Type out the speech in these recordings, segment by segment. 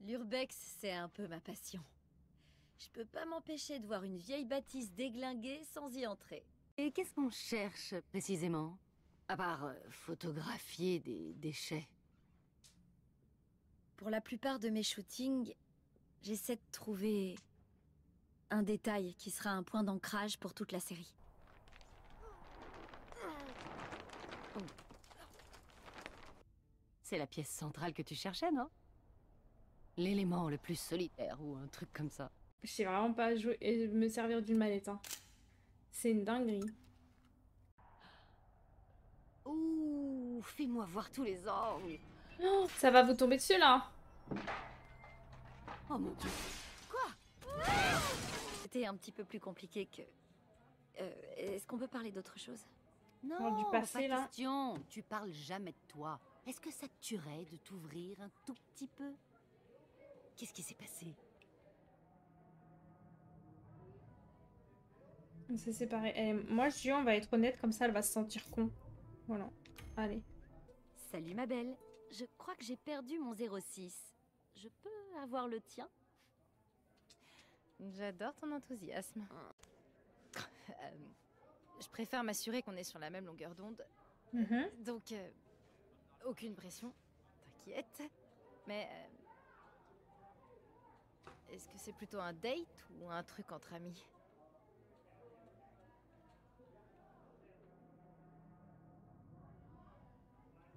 L'urbex, c'est un peu ma passion. Je peux pas m'empêcher de voir une vieille bâtisse déglinguée sans y entrer. Et qu'est-ce qu'on cherche, précisément? À part photographier des déchets. Pour la plupart de mes shootings, j'essaie de trouver un détail qui sera un point d'ancrage pour toute la série. C'est la pièce centrale que tu cherchais, non? L'élément le plus solitaire ou un truc comme ça. Je sais vraiment pas jouer et me servir d'une manette. Hein. C'est une dinguerie. Ouh, fais-moi voir tous les angles. Oh, ça va vous tomber dessus là. Oh mon dieu. C'était un petit peu plus compliqué que... Est-ce qu'on peut parler d'autre chose? Non, du passé, pas là. question. Tu parles jamais de toi. Est-ce que ça te tuerait de t'ouvrir un tout petit peu? Qu'est-ce qui s'est passé? On s'est séparés. Eh, moi je dis on va être honnête comme ça elle va se sentir con. Voilà. Allez. Salut ma belle. Je crois que j'ai perdu mon 06. Je peux avoir le tien? J'adore ton enthousiasme. Je préfère m'assurer qu'on est sur la même longueur d'onde. Donc, aucune pression, t'inquiète. Mais, est-ce que c'est plutôt un date ou un truc entre amis?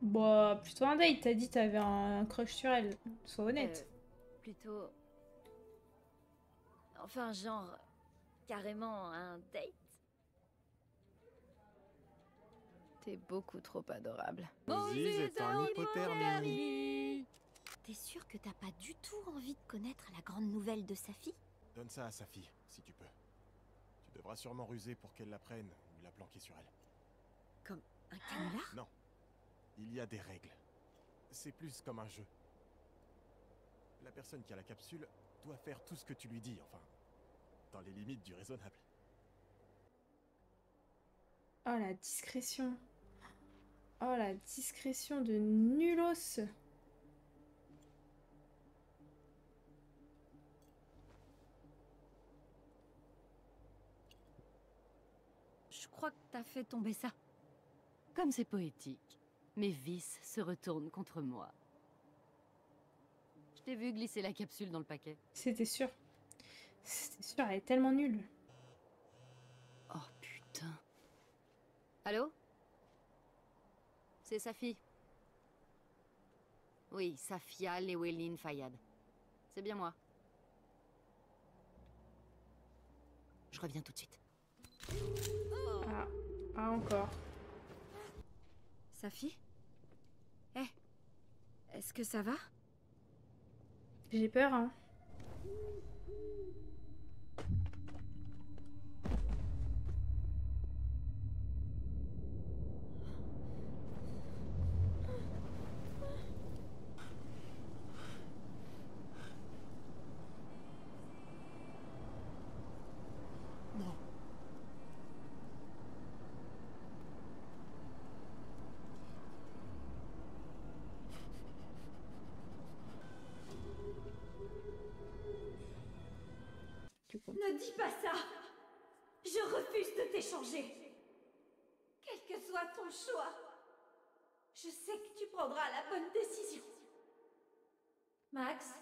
Bah plutôt un date. T'as dit t'avais un crush sur elle. Sois honnête. Plutôt... Enfin, genre... Carrément un date? T'es beaucoup trop adorable. Ziz est en hypothermie. T'es sûr que t'as pas du tout envie de connaître la grande nouvelle de Safi? Donne ça à sa fille, si tu peux. Tu devras sûrement ruser pour qu'elle la prenne ou la planquer sur elle. Comme un canular? Non. Il y a des règles. C'est plus comme un jeu. La personne qui a la capsule doit faire tout ce que tu lui dis, enfin, dans les limites du raisonnable. Oh la discrétion. Oh la discrétion de nulos. Je crois que t'as fait tomber ça. Comme c'est poétique. Mes vices se retournent contre moi. Je t'ai vu glisser la capsule dans le paquet. C'était sûr. C'était sûr, elle est tellement nulle. Oh putain. Allô? C'est Safi. Oui, Safia Lewelyn Fayad. C'est bien moi. Je reviens tout de suite. Ah, ah encore. Safi? Est-ce que ça va? J'ai peur, hein. Non. Ne dis pas ça! Je refuse de t'échanger! Quel que soit ton choix, je sais que tu prendras la bonne décision. Max,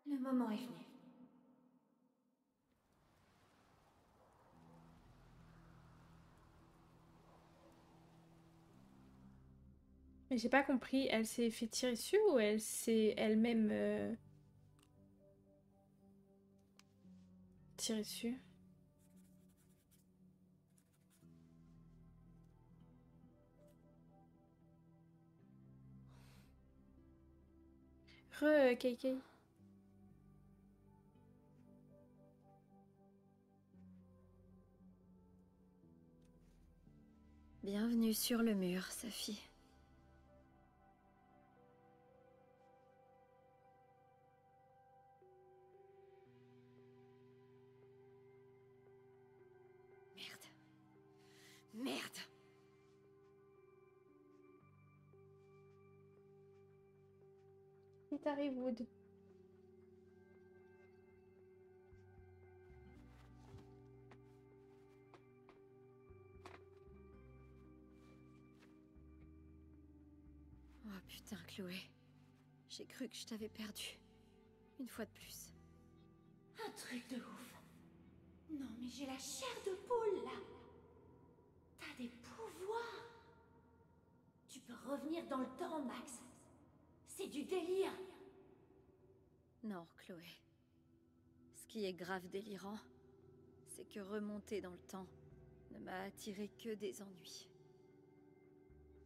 le moment est venu. Mais j'ai pas compris, elle s'est fait tirer dessus ou elle s'est elle-même tirée dessus? KK. Bienvenue sur le mur, Safi. Merde. Merde. Il t'arrive, Wood. putain, Chloé. J'ai cru que je t'avais perdu. Une fois de plus. Un truc de ouf. Non mais j'ai la chair de poule là. T'as des pouvoirs. Tu peux revenir dans le temps, Max. C'est du délire. Non, Chloé. Ce qui est grave délirant, c'est que remonter dans le temps ne m'a attiré que des ennuis.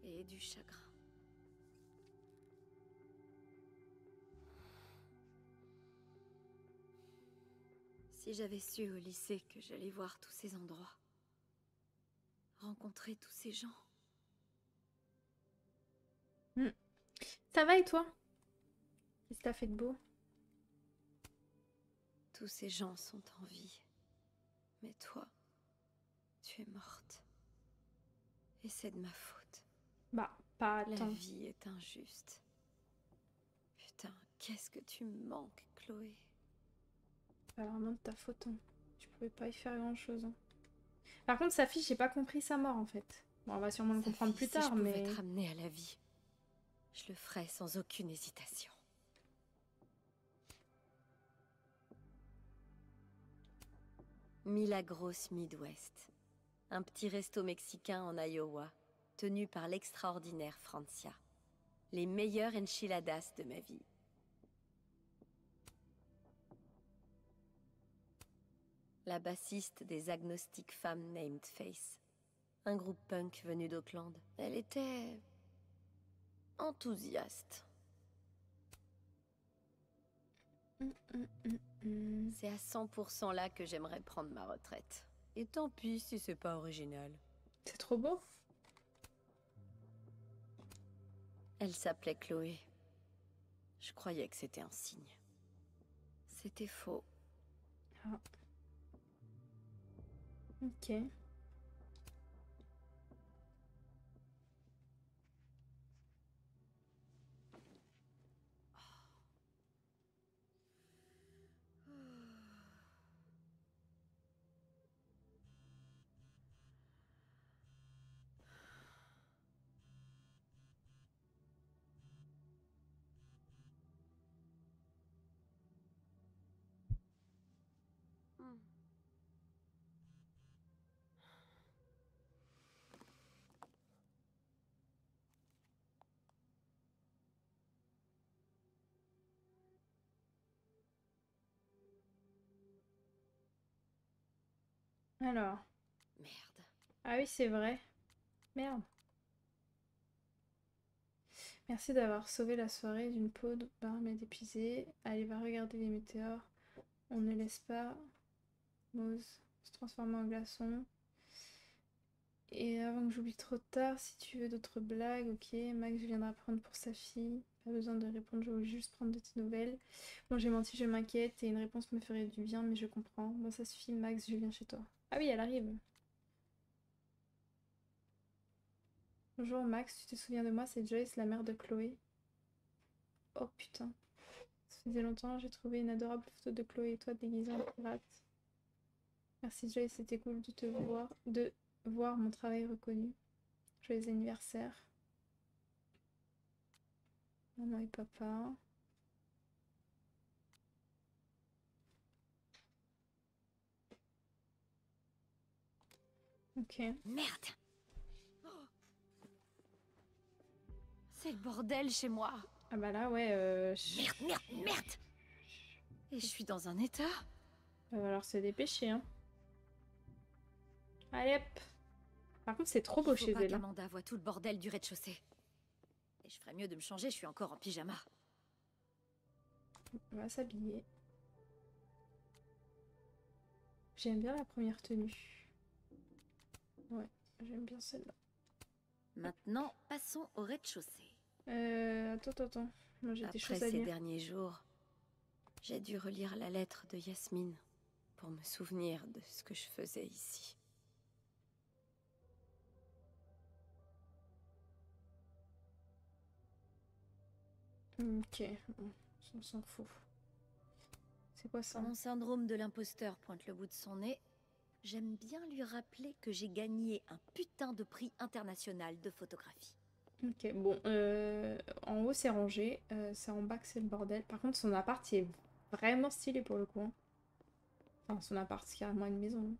Et du chagrin. Si j'avais su au lycée que j'allais voir tous ces endroits, rencontrer tous ces gens. Ça va et toi? Qu'est-ce que t'as fait de beau? Tous ces gens sont en vie. Mais toi, tu es morte. Et c'est de ma faute. Bah, pas La tant. vie est injuste. Putain, qu'est-ce que tu me manques, Chloé. C'est pas vraiment de ta faute, hein. Tu pouvais pas y faire grand-chose, hein. Par contre, sa fille, j'ai pas compris sa mort, en fait. Bon, on va sûrement le comprendre plus tard, si je pouvais mais... te ramener à la vie, je le ferais sans aucune hésitation. Milagros Midwest. Un petit resto mexicain en Iowa, tenu par l'extraordinaire Francia. Les meilleures enchiladas de ma vie. La bassiste des Agnostic Femmes Named Face. Un groupe punk venu d'Auckland. Elle était... enthousiaste. C'est à 100% là que j'aimerais prendre ma retraite. Et tant pis si c'est pas original. C'est trop beau. Elle s'appelait Chloé. Je croyais que c'était un signe. C'était faux. Ah. Ok. Alors. Merde. Ah oui, c'est vrai. Merde. Merci d'avoir sauvé la soirée d'une peau mais épuisée. Allez, va regarder les météores. On ne laisse pas Mose se transformer en glaçon. Et avant que j'oublie trop tard, si tu veux d'autres blagues, ok. Max viendra prendre pour sa fille. Pas besoin de répondre, je veux juste prendre de tes nouvelles. Bon, j'ai menti, je m'inquiète et une réponse me ferait du bien, mais je comprends. Bon, ça suffit, Max, je viens chez toi. Ah oui, elle arrive. Bonjour Max, tu te souviens de moi, c'est Joyce, la mère de Chloé. Oh putain. Ça faisait longtemps, j'ai trouvé une adorable photo de Chloé et toi déguisée en pirate. Merci Joyce, c'était cool de te voir, de voir mon travail reconnu. Joyeux anniversaire. Maman et papa. Ok. Merde. C'est le bordel chez moi. Ah bah là, ouais. Merde. Et je suis dans un état. Va falloir se dépêcher, hein. Allez hop. Par contre, c'est trop beau chez elle. Amanda voit tout le bordel du rez-de-chaussée. Et je ferais mieux de me changer, je suis encore en pyjama. On va s'habiller. J'aime bien la première tenue. Ouais, j'aime bien celle-là. Maintenant, passons au rez-de-chaussée. Attends. Moi j'ai des choses à Après ces dire. derniers jours, j'ai dû relire la lettre de Yasmine pour me souvenir de ce que je faisais ici. Ok, bon, on s'en fout. C'est quoi ça? Quand mon syndrome de l'imposteur pointe le bout de son nez, j'aime bien lui rappeler que j'ai gagné un putain de prix international de photographie. Ok, bon, en haut c'est rangé, c'est en bas que c'est le bordel. Par contre, son appart, il est vraiment stylé pour le coup, hein. Enfin, son appart, c'est carrément une maison, hein.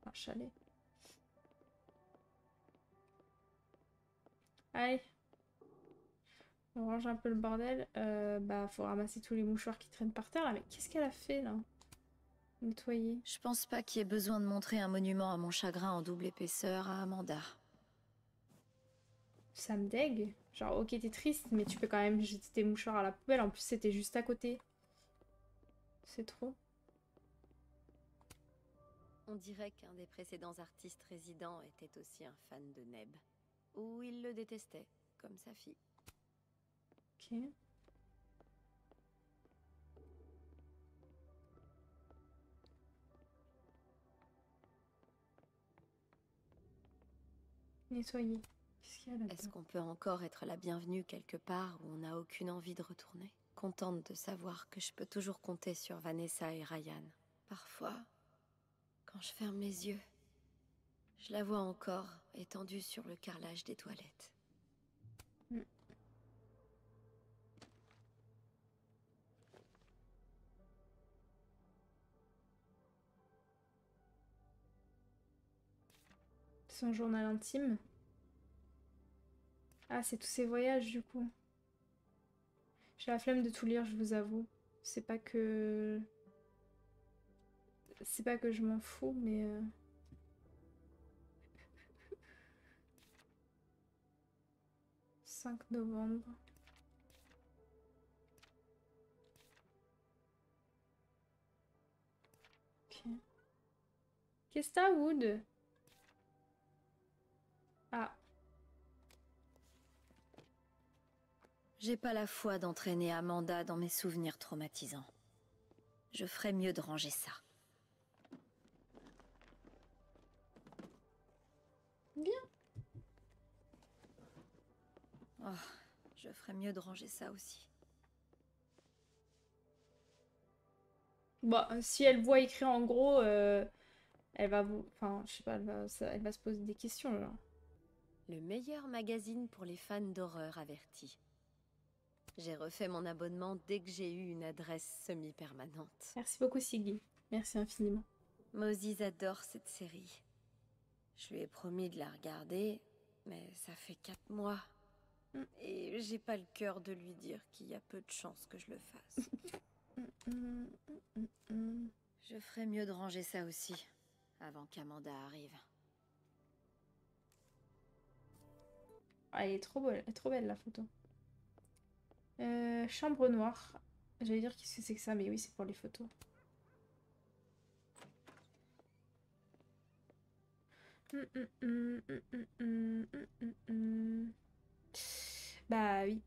Un chalet. Allez, on range un peu le bordel. Bah, faut ramasser tous les mouchoirs qui traînent par terre, là. Mais qu'est-ce qu'elle a fait, là? Nettoyer. Je pense pas qu'il y ait besoin de montrer un monument à mon chagrin en double épaisseur à Amanda. Ça me dégue. Genre, ok, t'es triste, mais tu peux quand même jeter tes mouchoirs à la poubelle. En plus, c'était juste à côté. C'est trop. On dirait qu'un des précédents artistes résidents était aussi un fan de Neb. Ou il le détestait, comme sa fille. Ok. Nettoyer. Qu'est-ce qu'il y a Est-ce là-dedans? qu'on peut encore être la bienvenue quelque part où on n'a aucune envie de retourner? Contente de savoir que je peux toujours compter sur Vanessa et Ryan. Parfois, quand je ferme les yeux, je la vois encore étendue sur le carrelage des toilettes. Son journal intime. Ah, c'est tous ses voyages, du coup. J'ai la flemme de tout lire, je vous avoue. C'est pas que... C'est pas que je m'en fous, mais... 5 novembre. Ok. Qu'est-ce que t'as, Wood? Ah. J'ai pas la foi d'entraîner Amanda dans mes souvenirs traumatisants. Je ferais mieux de ranger ça. Bien. Oh, je ferais mieux de ranger ça aussi. Bon, si elle voit écrit en gros, elle va vous... Enfin, je sais pas, elle va se poser des questions, genre. Le meilleur magazine pour les fans d'horreur avertis. J'ai refait mon abonnement dès que j'ai eu une adresse semi-permanente. Merci beaucoup, Siggy. Merci infiniment. Moses adore cette série. Je lui ai promis de la regarder, mais ça fait 4 mois. Et j'ai pas le cœur de lui dire qu'il y a peu de chances que je le fasse. Je ferais mieux de ranger ça aussi, avant qu'Amanda arrive. Ah, elle est trop belle la photo. Chambre noire. J'allais dire qu'est-ce que c'est que ça, mais oui, c'est pour les photos. Bah oui.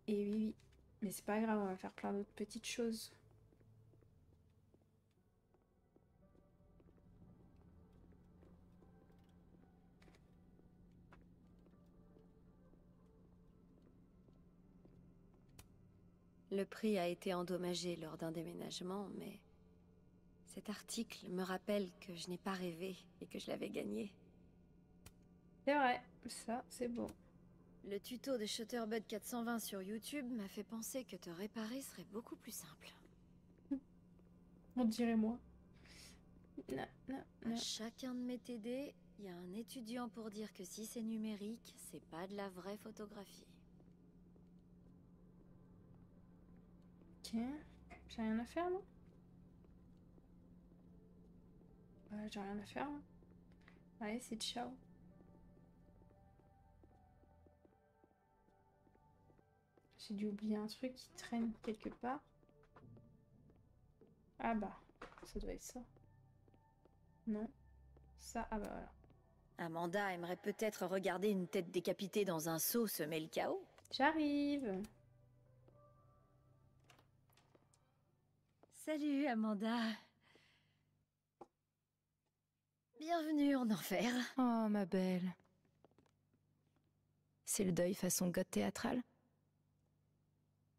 Et oui, oui. Mais c'est pas grave, on va faire plein d'autres petites choses. Le prix a été endommagé lors d'un déménagement, mais cet article me rappelle que je n'ai pas rêvé et que je l'avais gagné. C'est vrai, ça, c'est beau. Le tuto de Shutterbug 420 sur YouTube m'a fait penser que te réparer serait beaucoup plus simple. On dirait moi. Non, non, À non. chacun de mes TD, il y a un étudiant pour dire que si c'est numérique, c'est pas de la vraie photographie. Ok. J'ai rien à faire, moi. Ouais, j'ai rien à faire. Hein. Allez, c'est ciao. J'ai dû oublier un truc qui traîne quelque part. Ah bah, ça doit être ça. Non. Ça, ah bah voilà. Amanda aimerait peut-être regarder une tête décapitée dans un seau semer le chaos. J'arrive. Salut Amanda. Bienvenue en enfer. Oh, ma belle. C'est le deuil façon god théâtrale?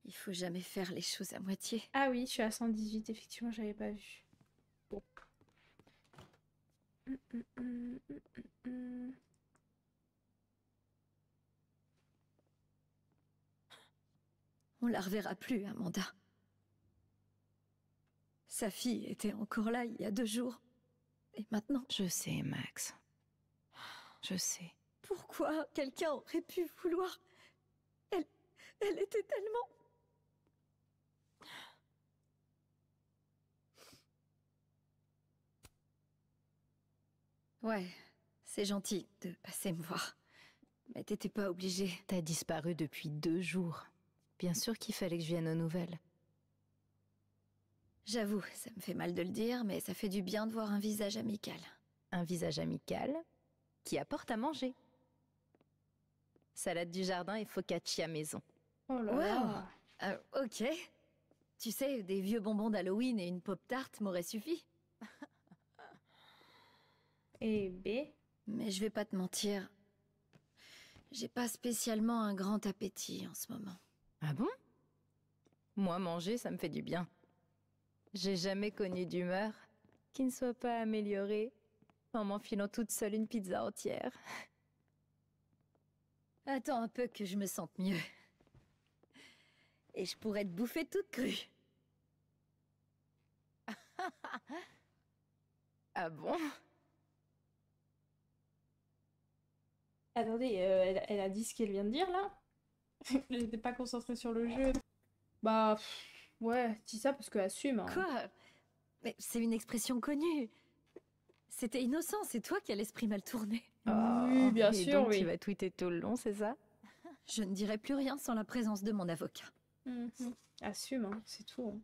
Il faut jamais faire les choses à moitié. Ah oui, je suis à 118, effectivement, j'avais pas vu. Bon. On la reverra plus, Amanda. Sa fille était encore là il y a 2 jours. Et maintenant... Je sais, Max. Je sais. Pourquoi quelqu'un aurait pu vouloir... Elle était tellement... Ouais, c'est gentil de passer me voir. Mais t'étais pas obligée. T'as disparu depuis 2 jours. Bien sûr qu'il fallait que je vienne aux nouvelles. J'avoue, ça me fait mal de le dire, mais ça fait du bien de voir un visage amical. Un visage amical qui apporte à manger. Salade du jardin et focaccia maison. Oh là là. Ok. Tu sais, des vieux bonbons d'Halloween et une pop-tarte m'auraient suffi. Et B. Mais je vais pas te mentir. J'ai pas spécialement un grand appétit en ce moment. Ah bon? Moi, manger, ça me fait du bien. J'ai jamais connu d'humeur qui ne soit pas améliorée en m'enfilant toute seule une pizza entière. Attends un peu que je me sente mieux. Et je pourrais te bouffer toute crue. Ah bon? Attendez, elle a dit ce qu'elle vient de dire là? Elle n'était pas concentrée sur le jeu. Bah, ouais, dis ça parce que assume. Hein. Quoi? Mais c'est une expression connue. C'était innocent, c'est toi qui as l'esprit mal tourné. Oui, bien Et sûr, donc oui. tu vas tweeter tout le long, c'est ça? Je ne dirai plus rien sans la présence de mon avocat. Assume, hein, c'est tout. Hein.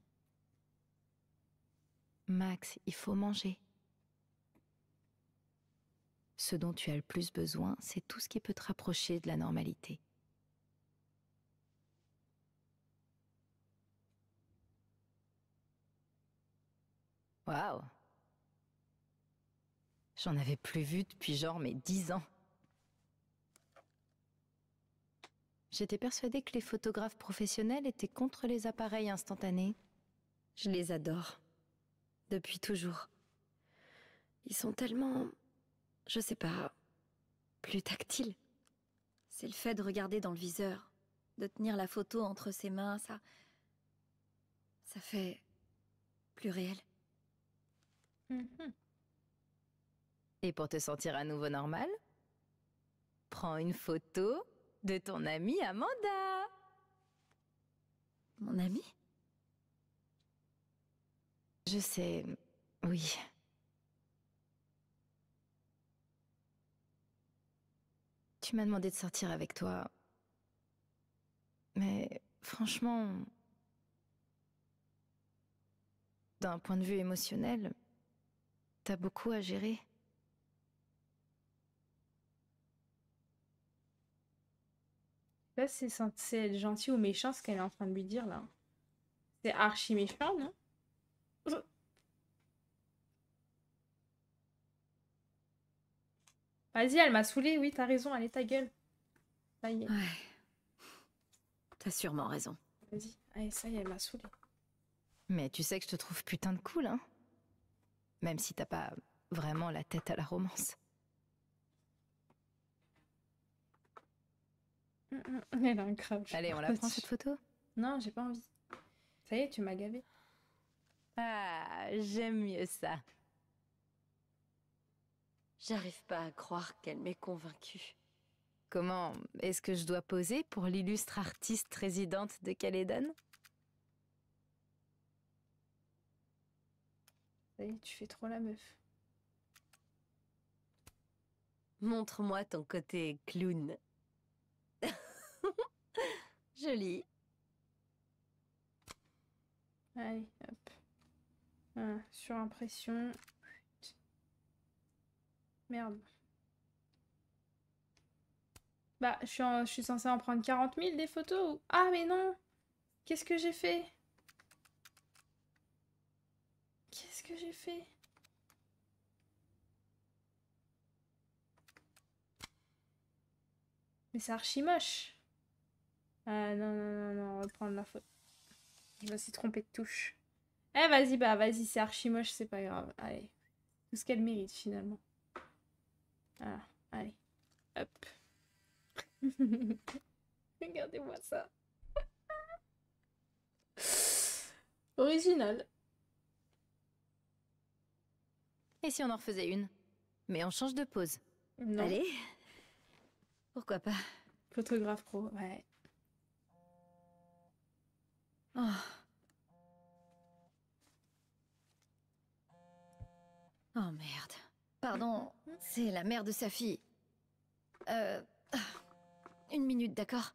Max, il faut manger. Ce dont tu as le plus besoin, c'est tout ce qui peut te rapprocher de la normalité. Waouh! J'en avais plus vu depuis genre mes 10 ans. J'étais persuadée que les photographes professionnels étaient contre les appareils instantanés. Je les adore. Depuis toujours. Ils sont tellement... je sais pas... plus tactiles. C'est le fait de regarder dans le viseur, de tenir la photo entre ses mains, ça fait... plus réel. Et pour te sentir à nouveau normal, prends une photo de ton amie Amanda. Mon ami? Je sais, oui. Tu m'as demandé de sortir avec toi. Mais franchement, d'un point de vue émotionnel, t'as beaucoup à gérer. Là, c'est censé être gentil ou méchant ce qu'elle est en train de lui dire là. C'est archi méchant, non? Vas-y, elle m'a saoulée, oui, t'as raison, allez, ta gueule. Ça y est, Ouais. T'as sûrement raison. vas-y. Allez, ça y est, elle m'a saoulée. Mais tu sais que je te trouve putain de cool, hein? Même si t'as pas vraiment la tête à la romance. Elle a un crâne. Allez, on la prend cette photo? Non, j'ai pas envie. Ça y est, tu m'as gavé. Ah, j'aime mieux ça. J'arrive pas à croire qu'elle m'ait convaincue. Comment est-ce que je dois poser pour l'illustre artiste résidente de Calédon? Ça y est, tu fais trop la meuf. Montre-moi ton côté clown. Joli. Allez, hop. Ah, surimpression. Merde. Bah, je suis censée en prendre 40 000 des photos. Ah, mais non! Qu'est-ce que j'ai fait? Qu'est-ce que j'ai fait? Mais c'est archi moche. Ah non, non, non, non, on va prendre la faute. Je me suis trompée de touche. Eh, vas-y, bah, vas-y, c'est archi moche, c'est pas grave. Allez. Tout ce qu'elle mérite, finalement. Voilà, allez. Hop. Regardez-moi ça. Original. Et si on en refaisait une? Mais on change de pose. Non. Allez. Pourquoi pas? Photographe pro, ouais. Oh. Oh merde. Pardon, c'est la mère de sa fille. Une minute, d'accord?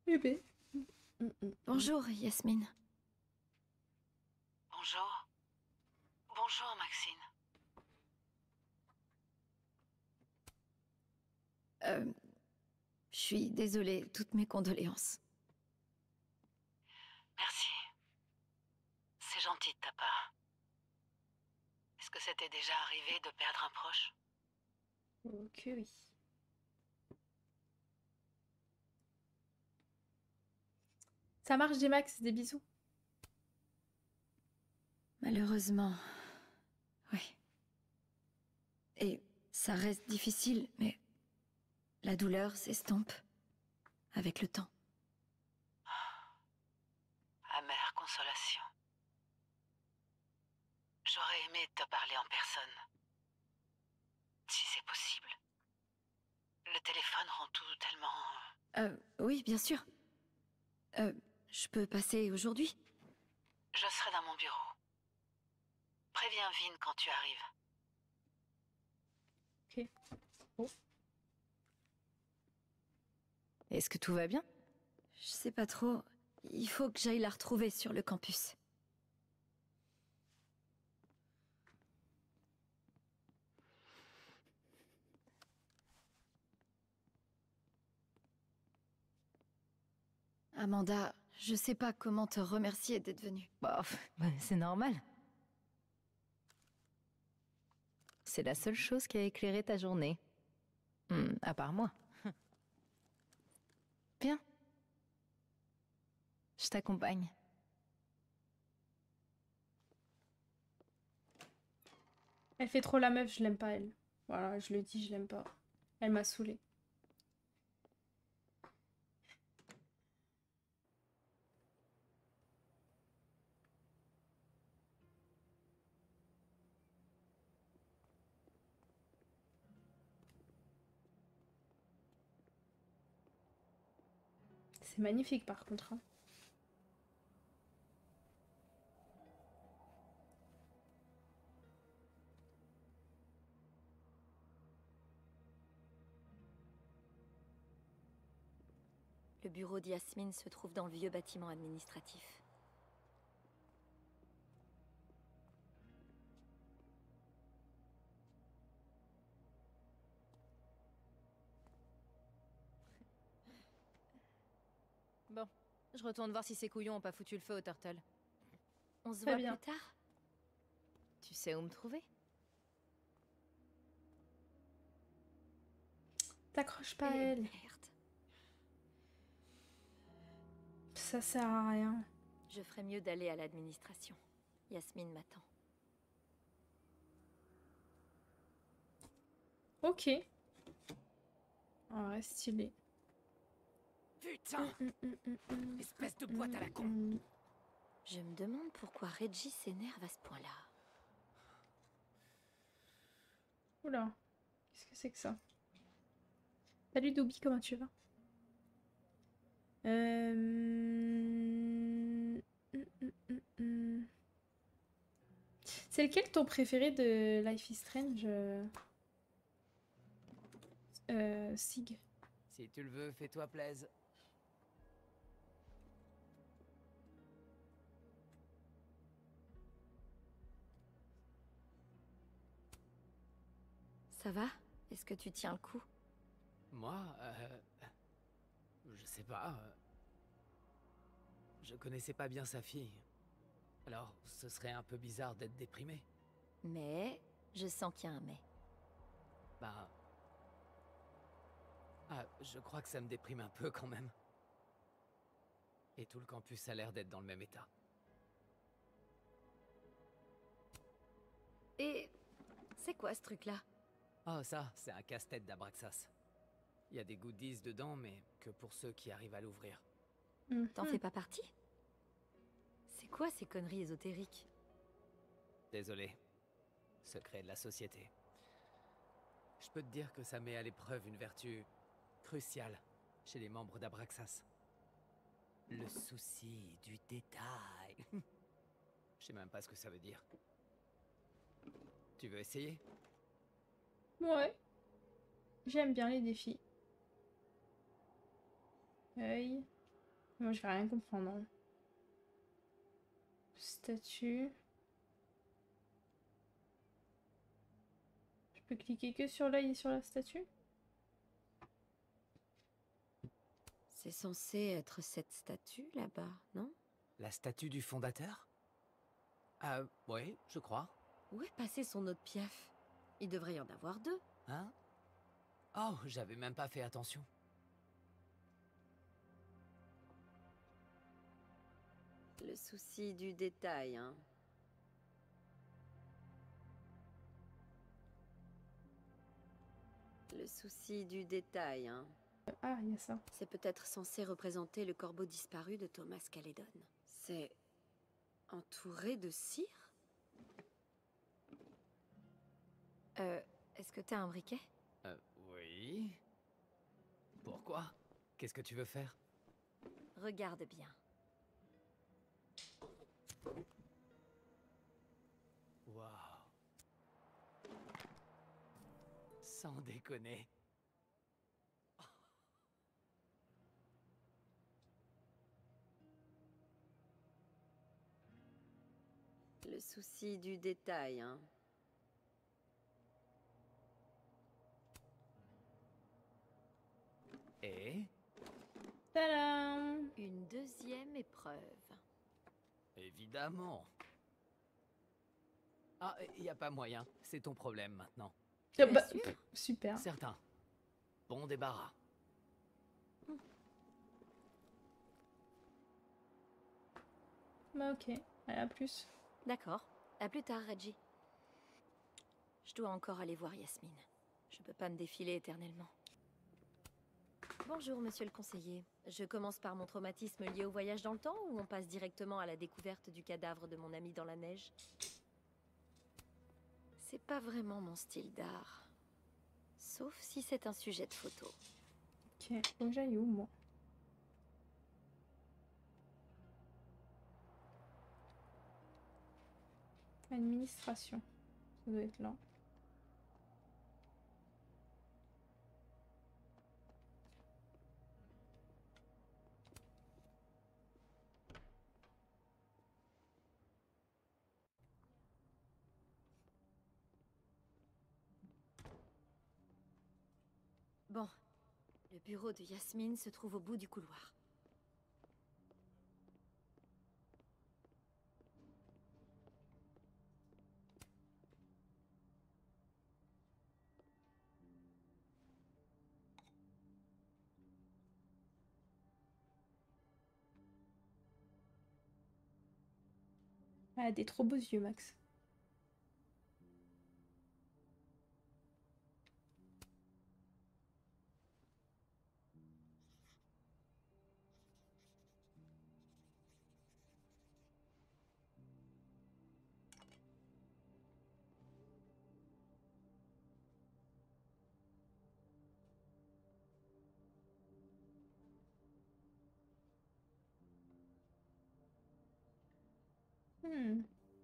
Bébé. Bonjour, Yasmine. Bonjour. Bonjour, Maxine. Je suis désolée, toutes mes condoléances. Merci. C'est gentil de ta part. Est-ce que ça t'est déjà arrivé de perdre un proche? Ok, oui. Ça marche, J-Max, des bisous. Malheureusement, oui. Et ça reste difficile, mais la douleur s'estompe avec le temps. Amère consolation. J'aurais aimé te parler en personne. Si c'est possible. Le téléphone rend tout tellement... Oui, bien sûr. Je peux passer aujourd'hui? Je serai dans mon bureau. Préviens Vin quand tu arrives. Ok. Oh. Est-ce que tout va bien? Je sais pas trop. Il faut que j'aille la retrouver sur le campus. Amanda, je sais pas comment te remercier d'être venue. Bah, c'est normal. C'est la seule chose qui a éclairé ta journée. À part moi. Viens. Je t'accompagne. Elle fait trop la meuf, je l'aime pas, elle. Voilà, je le dis, je l'aime pas. Elle m'a saoulée. C'est magnifique par contre, hein. Le bureau d'Yasmine se trouve dans le vieux bâtiment administratif. Bon, je retourne voir si ces couillons ont pas foutu le feu au Turtle. On se Très voit bien. plus tard? Tu sais où me trouver? T'accroches pas à Eh, elle. merde. Ça sert à rien. Je ferais mieux d'aller à l'administration. Yasmine m'attend. Ok. Ouais, stylé. Putain! Espèce de boîte à la con! Je me demande pourquoi Reggie s'énerve à ce point-là. Oula. Qu'est-ce que c'est que ça? Salut Dobby, comment tu vas? C'est lequel ton préféré de Life is Strange, Sig? Si tu le veux, fais-toi plaise. Ça va? Est-ce que tu tiens le coup? Moi, je sais pas. Je connaissais pas bien sa fille. Alors, ce serait un peu bizarre d'être déprimé. Mais je sens qu'il y a un mais. Bah... Ah, je crois que ça me déprime un peu quand même. Et tout le campus a l'air d'être dans le même état. Et C'est quoi ce truc-là? Oh, ça, c'est un casse-tête d'Abraxas. Il y a des goodies dedans, mais que pour ceux qui arrivent à l'ouvrir. T'en fais pas partie? C'est quoi ces conneries ésotériques? Désolé. Secret de la société. Je peux te dire que ça met à l'épreuve une vertu cruciale chez les membres d'Abraxas. Le souci du détail. Je sais même pas ce que ça veut dire. Tu veux essayer? Ouais. J'aime bien les défis. Œil. Moi, je vais rien comprendre. Hein. Statue. Je peux cliquer que sur l'œil et sur la statue? C'est censé être cette statue là-bas, non? La statue du fondateur? Ah, ouais, je crois. Où est passé son autre piaf? Il devrait y en avoir deux. Hein? Oh, j'avais même pas fait attention. Le souci du détail, hein. Le souci du détail, hein. Ah, il y a ça. C'est peut-être censé représenter le corbeau disparu de Thomas Caledon. C'est entouré de cire? Est-ce que t'as un briquet? Oui. Pourquoi? Qu'est-ce que tu veux faire? Regarde bien. Waouh. Sans déconner. Le souci du détail, hein. Et? Tadam! Une deuxième épreuve. Évidemment. Ah, y a pas moyen. C'est ton problème maintenant. Ah bah, sûr? super. Certain. Bon débarras. Bah ok, à plus. D'accord. À plus tard, Reggie. Je dois encore aller voir Yasmine. Je peux pas me défiler éternellement. Bonjour, monsieur le conseiller. Je commence par mon traumatisme lié au voyage dans le temps ou on passe directement à la découverte du cadavre de mon ami dans la neige? C'est pas vraiment mon style d'art. Sauf si c'est un sujet de photo. Ok, faut que j'aille où, moi? Administration. Ça doit être là. Bon. Le bureau de Yasmine se trouve au bout du couloir. Ah, des trop beaux yeux, Max.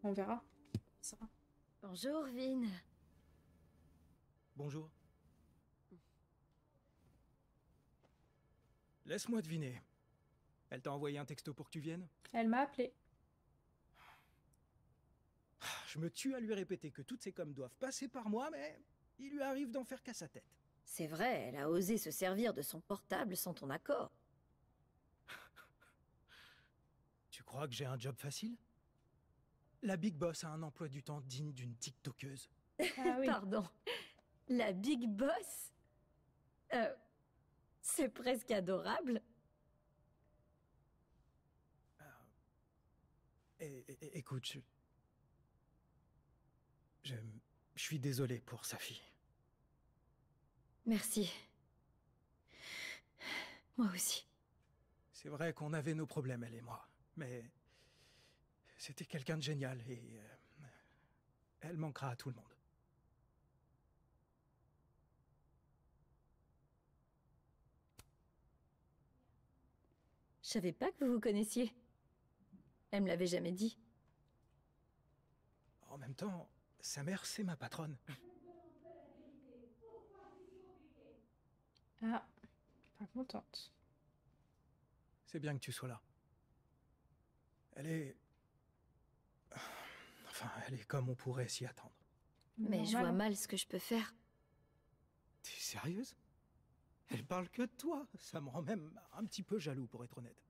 On verra. Ça. Bonjour, Vin. Bonjour. Laisse-moi deviner. Elle t'a envoyé un texto pour que tu viennes? Elle m'a appelé. Je me tue à lui répéter que toutes ces coms doivent passer par moi, mais il lui arrive d'en faire qu'à sa tête. C'est vrai, elle a osé se servir de son portable sans ton accord. Tu crois que j'ai un job facile? La Big Boss a un emploi du temps digne d'une TikTokeuse. Ah oui. Pardon. La Big Boss? C'est presque adorable. Écoute, je Je suis désolé pour sa fille. Merci. Moi aussi. C'est vrai qu'on avait nos problèmes, elle et moi. Mais c'était quelqu'un de génial et elle manquera à tout le monde. Je savais pas que vous vous connaissiez. Elle me l'avait jamais dit. En même temps, sa mère, c'est ma patronne. Ah, pas contente. C'est bien que tu sois là. Elle est... Enfin, elle est comme on pourrait s'y attendre. Mais je vois mal ce que je peux faire. T'es sérieuse? Elle parle que de toi. Ça me rend même un petit peu jaloux, pour être honnête.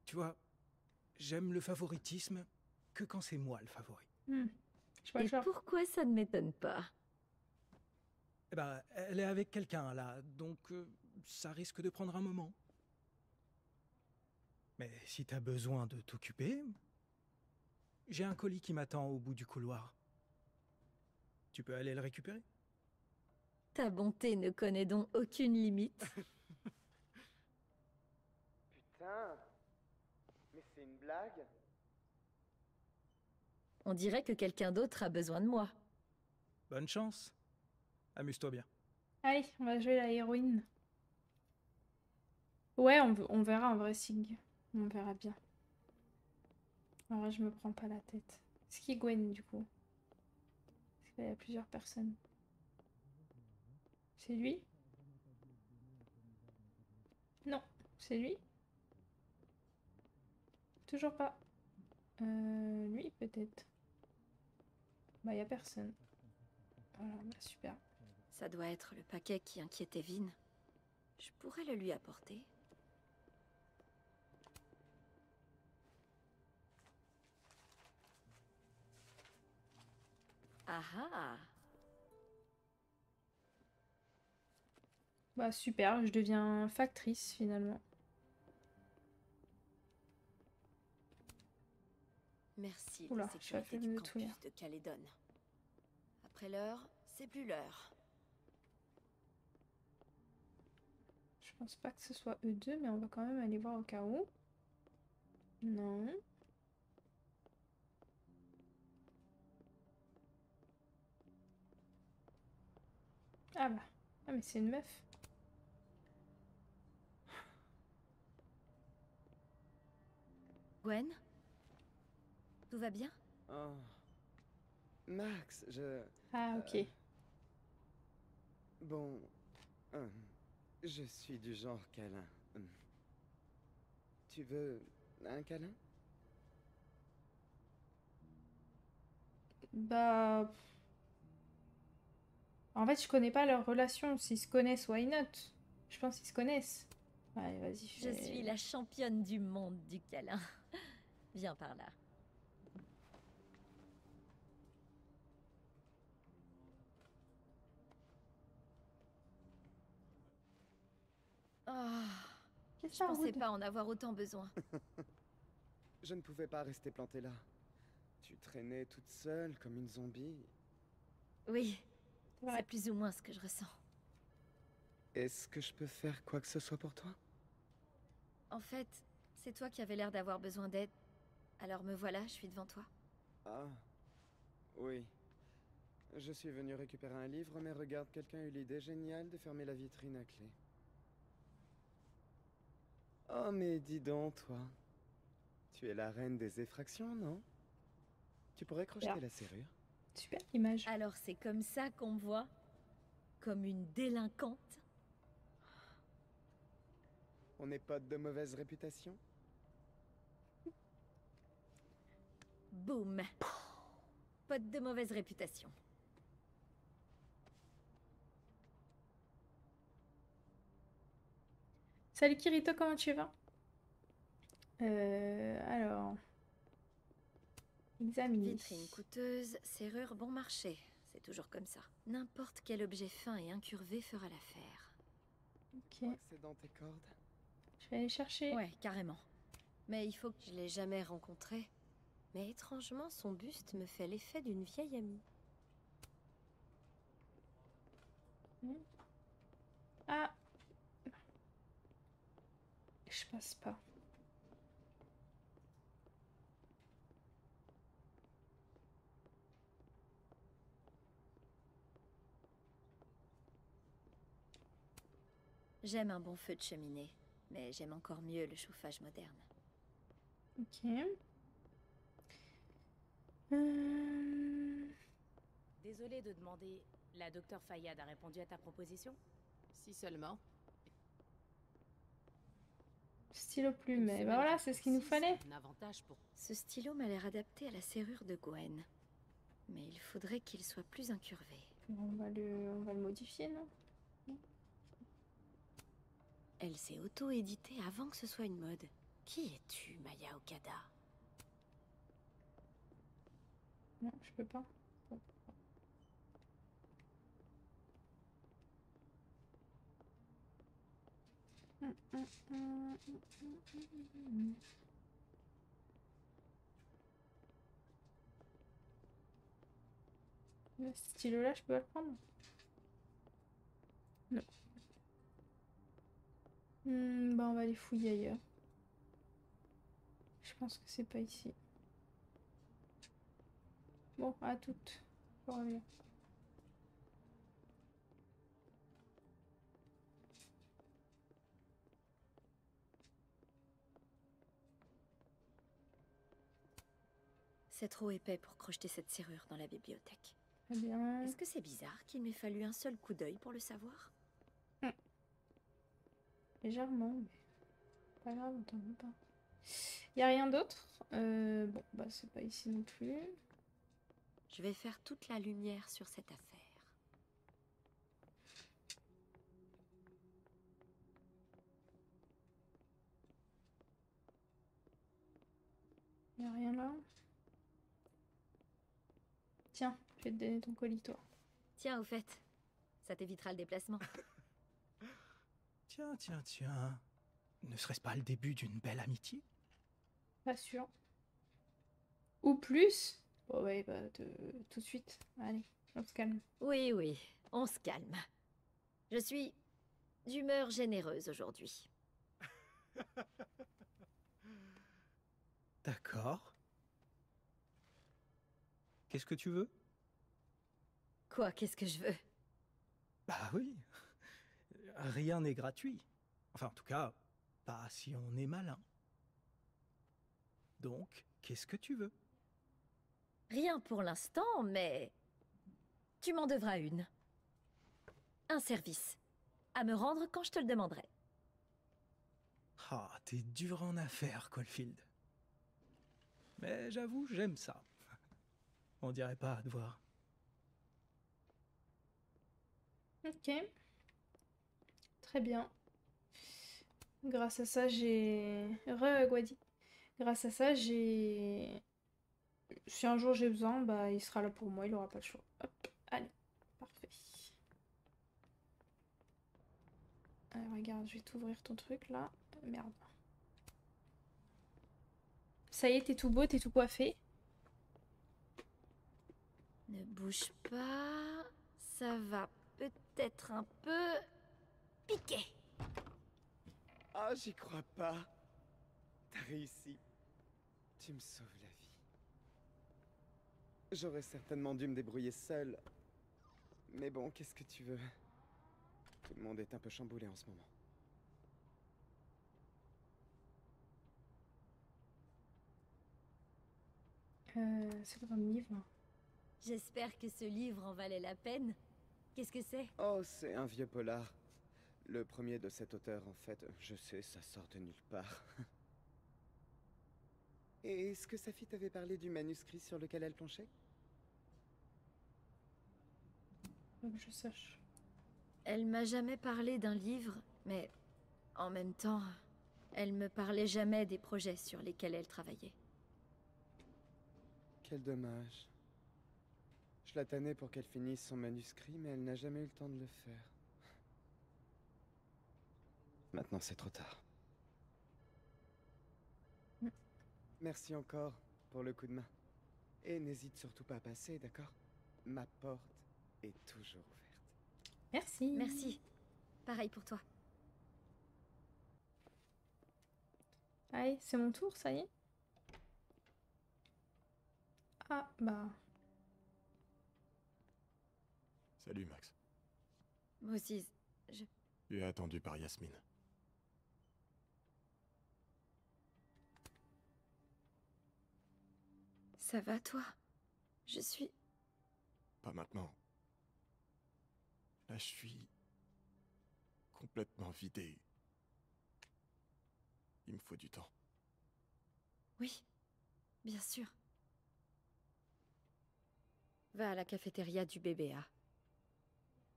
Tu vois, j'aime le favoritisme que quand c'est moi le favori. Et pourquoi ça ne m'étonne pas? Eh ben, elle est avec quelqu'un, là, donc ça risque de prendre un moment. Mais si t'as besoin de t'occuper, j'ai un colis qui m'attend au bout du couloir. Tu peux aller le récupérer? Ta bonté ne connaît donc aucune limite. Putain, mais c'est une blague? On dirait que quelqu'un d'autre a besoin de moi. Bonne chance. Amuse-toi bien. Allez, on va jouer la héroïne. Ouais, on verra en vrai, Sig. On verra bien. En vrai, je me prends pas la tête. C'est qui Gwen, du coup? Parce qu'il y a plusieurs personnes. C'est lui? Non, c'est lui? Toujours pas. Lui, peut-être. Bah, y a personne. Voilà, bah, super. Ça doit être le paquet qui inquiétait Vin. Je pourrais le lui apporter. Ah ah! Bah, super, je deviens factrice, finalement. Merci, Oula, la je suis à sécurité flemme du de tout lire. campus de Calédon. Après l'heure, c'est plus l'heure. Je pense pas que ce soit eux deux, mais on va quand même aller voir au cas où. Non. Ah bah. Ah mais c'est une meuf. Gwen? Tout va bien? Oh. Max, Ah ok. Bon... je suis du genre câlin. Tu veux un câlin? Bah... En fait, je connais pas leur relation. S'ils se connaissent, why not? Je pense qu'ils se connaissent. Allez, vas-y, Je suis la championne du monde du câlin. Viens par là. Oh, je pensais pas en avoir autant besoin. Je ne pouvais pas rester plantée là. Tu traînais toute seule comme une zombie. Oui, c'est plus ou moins ce que je ressens. Est-ce que je peux faire quoi que ce soit pour toi? En fait, c'est toi qui avais l'air d'avoir besoin d'aide. Alors me voilà, je suis devant toi. Ah, oui. Je suis venu récupérer un livre, mais regarde, quelqu'un a eu l'idée géniale de fermer la vitrine à clé. Oh, mais dis donc, toi. Tu es la reine des effractions, non? Tu pourrais crocheter la serrure. Super image. Alors c'est comme ça qu'on me voit? Comme une délinquante? On n'est pas de mauvaise réputation? Boum. Pote de mauvaise réputation. Salut Kirito, comment tu vas? Alors... Examiner. Vitrine coûteuse, serrure bon marché. C'est toujours comme ça. N'importe quel objet fin et incurvé fera l'affaire. Ok. C'est dans tes cordes. Je vais aller chercher. Ouais, carrément. Mais il faut que je l'ai jamais rencontré. Mais étrangement, son buste me fait l'effet d'une vieille amie. Ah. Je passe pas. J'aime un bon feu de cheminée, mais j'aime encore mieux le chauffage moderne. Ok. Désolée de demander, la docteur Fayad a répondu à ta proposition? Si seulement. Stylo plume, Une mais semaine bah voilà, de c'est ce qu'il nous raccourcis, fallait. c'est un avantage pour... Ce stylo m'a l'air adapté à la serrure de Gwen. Mais il faudrait qu'il soit plus incurvé. On va le modifier, non? Elle s'est auto-éditée avant que ce soit une mode. Qui es-tu, Maya Okada? Non, je peux pas. Bon. Le stylo là, je peux pas le prendre? Non. Bah on va aller fouiller ailleurs. Je pense que c'est pas ici. Bon, à toutes. Je reviens. C'est trop épais pour crocheter cette serrure dans la bibliothèque. Très bien. Est-ce que c'est bizarre qu'il m'ait fallu un seul coup d'œil pour le savoir? Légèrement, mais pas grave, on t'en veut pas. Y a rien d'autre? Bon, bah c'est pas ici non plus. Je vais faire toute la lumière sur cette affaire. Y a rien là? Tiens, je vais te donner ton colis, toi. Tiens, au fait, ça t'évitera le déplacement. Tiens, tiens, tiens. Ne serait-ce pas le début d'une belle amitié? Pas sûr. Ou plus? Bon, ouais, bah tout de suite. Allez, on se calme. Oui, oui, on se calme. Je suis d'humeur généreuse aujourd'hui. D'accord. Qu'est-ce que tu veux? Quoi, qu'est-ce que je veux? Bah oui. Rien n'est gratuit. Enfin, en tout cas, pas si on est malin. Donc, qu'est-ce que tu veux? Rien pour l'instant, mais... tu m'en devras une. Un service. À me rendre quand je te le demanderai. Ah, t'es dur en affaires, Caulfield. Mais j'avoue, j'aime ça. On dirait pas à devoir. Ok. Très bien. Grâce à ça, j'ai... Guadi. Grâce à ça, j'ai... Si un jour j'ai besoin, bah il sera là pour moi, il aura pas le choix. Hop, allez, parfait. Alors regarde, je vais t'ouvrir ton truc là. Merde. Ça y est, t'es tout beau, t'es tout coiffé. Ne bouge pas... ça va peut-être un peu... piquer. Ah, j'y crois pas. T'as réussi. Tu me sauves la vie. J'aurais certainement dû me débrouiller seul. Mais bon, qu'est-ce que tu veux? Tout le monde est un peu chamboulé en ce moment. C'est quoi comme livre? J'espère que ce livre en valait la peine. Qu'est-ce que c'est? Oh, c'est un vieux polar. Le premier de cet auteur, en fait. Je sais, ça sort de nulle part. Et est-ce que sa fille t'avait parlé du manuscrit sur lequel elle planchait? Faut que je sache. Elle m'a jamais parlé d'un livre, mais en même temps, elle me parlait jamais des projets sur lesquels elle travaillait. Quel dommage. Je la tannais pour qu'elle finisse son manuscrit, mais elle n'a jamais eu le temps de le faire. Maintenant, c'est trop tard. Merci encore pour le coup de main. Et n'hésite surtout pas à passer, d'accord? Ma porte est toujours ouverte. Merci. Merci. Pareil pour toi. Allez, c'est mon tour, ça y est. Ah, bah... Salut, Max. Moses, Tu es attendu par Yasmine. ça va toi? Je suis... Pas maintenant. Là, je suis... complètement vidé. Il me faut du temps. Oui, bien sûr. Va à la cafétéria du BBA.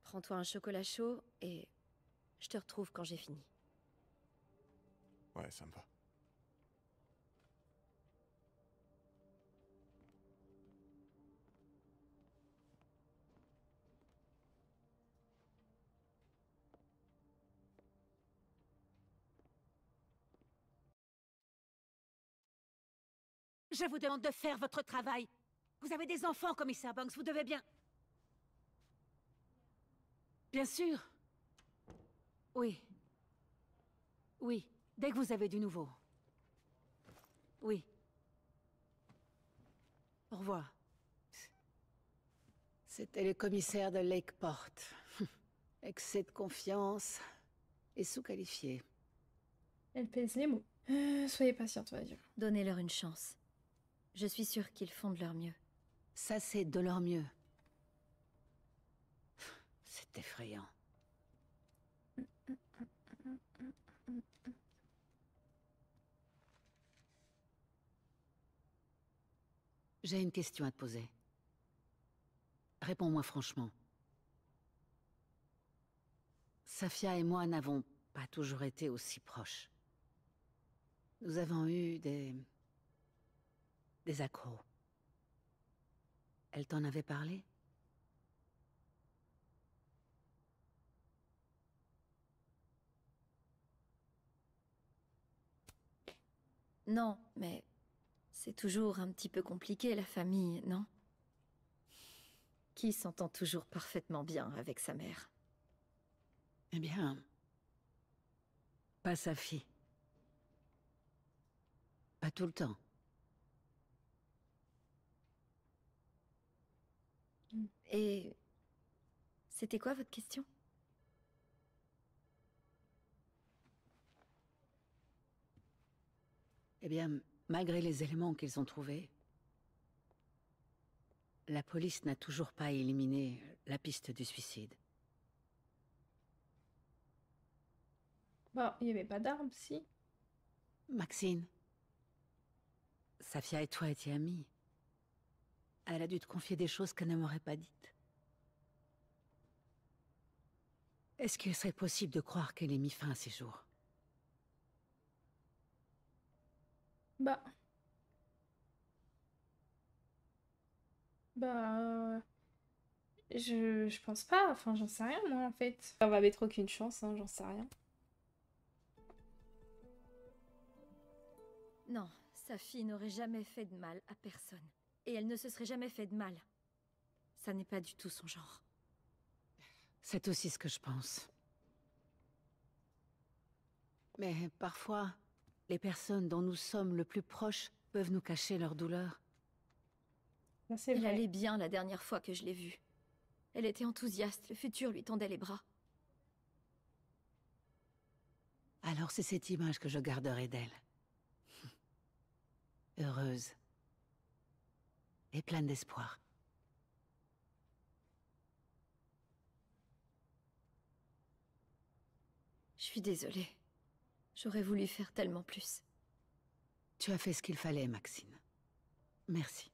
Prends-toi un chocolat chaud et je te retrouve quand j'ai fini. Ouais, ça me va. Je vous demande de faire votre travail. Vous avez des enfants, commissaire Banks, vous devez bien... Bien sûr. Oui. Oui, dès que vous avez du nouveau. Oui. Au revoir. C'était le commissaire de Lakeport. Excès de confiance et sous-qualifié. Elle pèse les mots. Soyez patiente, on va dire. Donnez-leur une chance. Je suis sûre qu'ils font de leur mieux. Ça, c'est de leur mieux. C'est effrayant. J'ai une question à te poser. Réponds-moi franchement. Safia et moi n'avons pas toujours été aussi proches. Nous avons eu des accros. Elle t'en avait parlé? Non, mais c'est toujours un petit peu compliqué, la famille, non? Qui s'entend toujours parfaitement bien avec sa mère? Eh bien... pas sa fille. Pas tout le temps. Et... c'était quoi votre question? Eh bien, malgré les éléments qu'ils ont trouvés, la police n'a toujours pas éliminé la piste du suicide. Bon, il n'y avait pas d'armes, si. Maxine, Safia et toi étiez amies. Elle a dû te confier des choses qu'elle ne m'aurait pas dites. Est-ce qu'il serait possible de croire qu'elle ait mis fin à ses jours? Bah... Je pense pas, enfin j'en sais rien moi en fait. On va mettre aucune chance, hein, j'en sais rien. Non, sa fille n'aurait jamais fait de mal à personne. Et elle ne se serait jamais fait de mal. Ça n'est pas du tout son genre. C'est aussi ce que je pense. Mais parfois, les personnes dont nous sommes le plus proches peuvent nous cacher leur douleur. C'est Elle vrai. allait bien la dernière fois que je l'ai vue. Elle était enthousiaste, le futur lui tendait les bras. Alors c'est cette image que je garderai d'elle. Heureuse. Et pleine d'espoir. Je suis désolée. J'aurais voulu faire tellement plus. Tu as fait ce qu'il fallait, Maxine. Merci.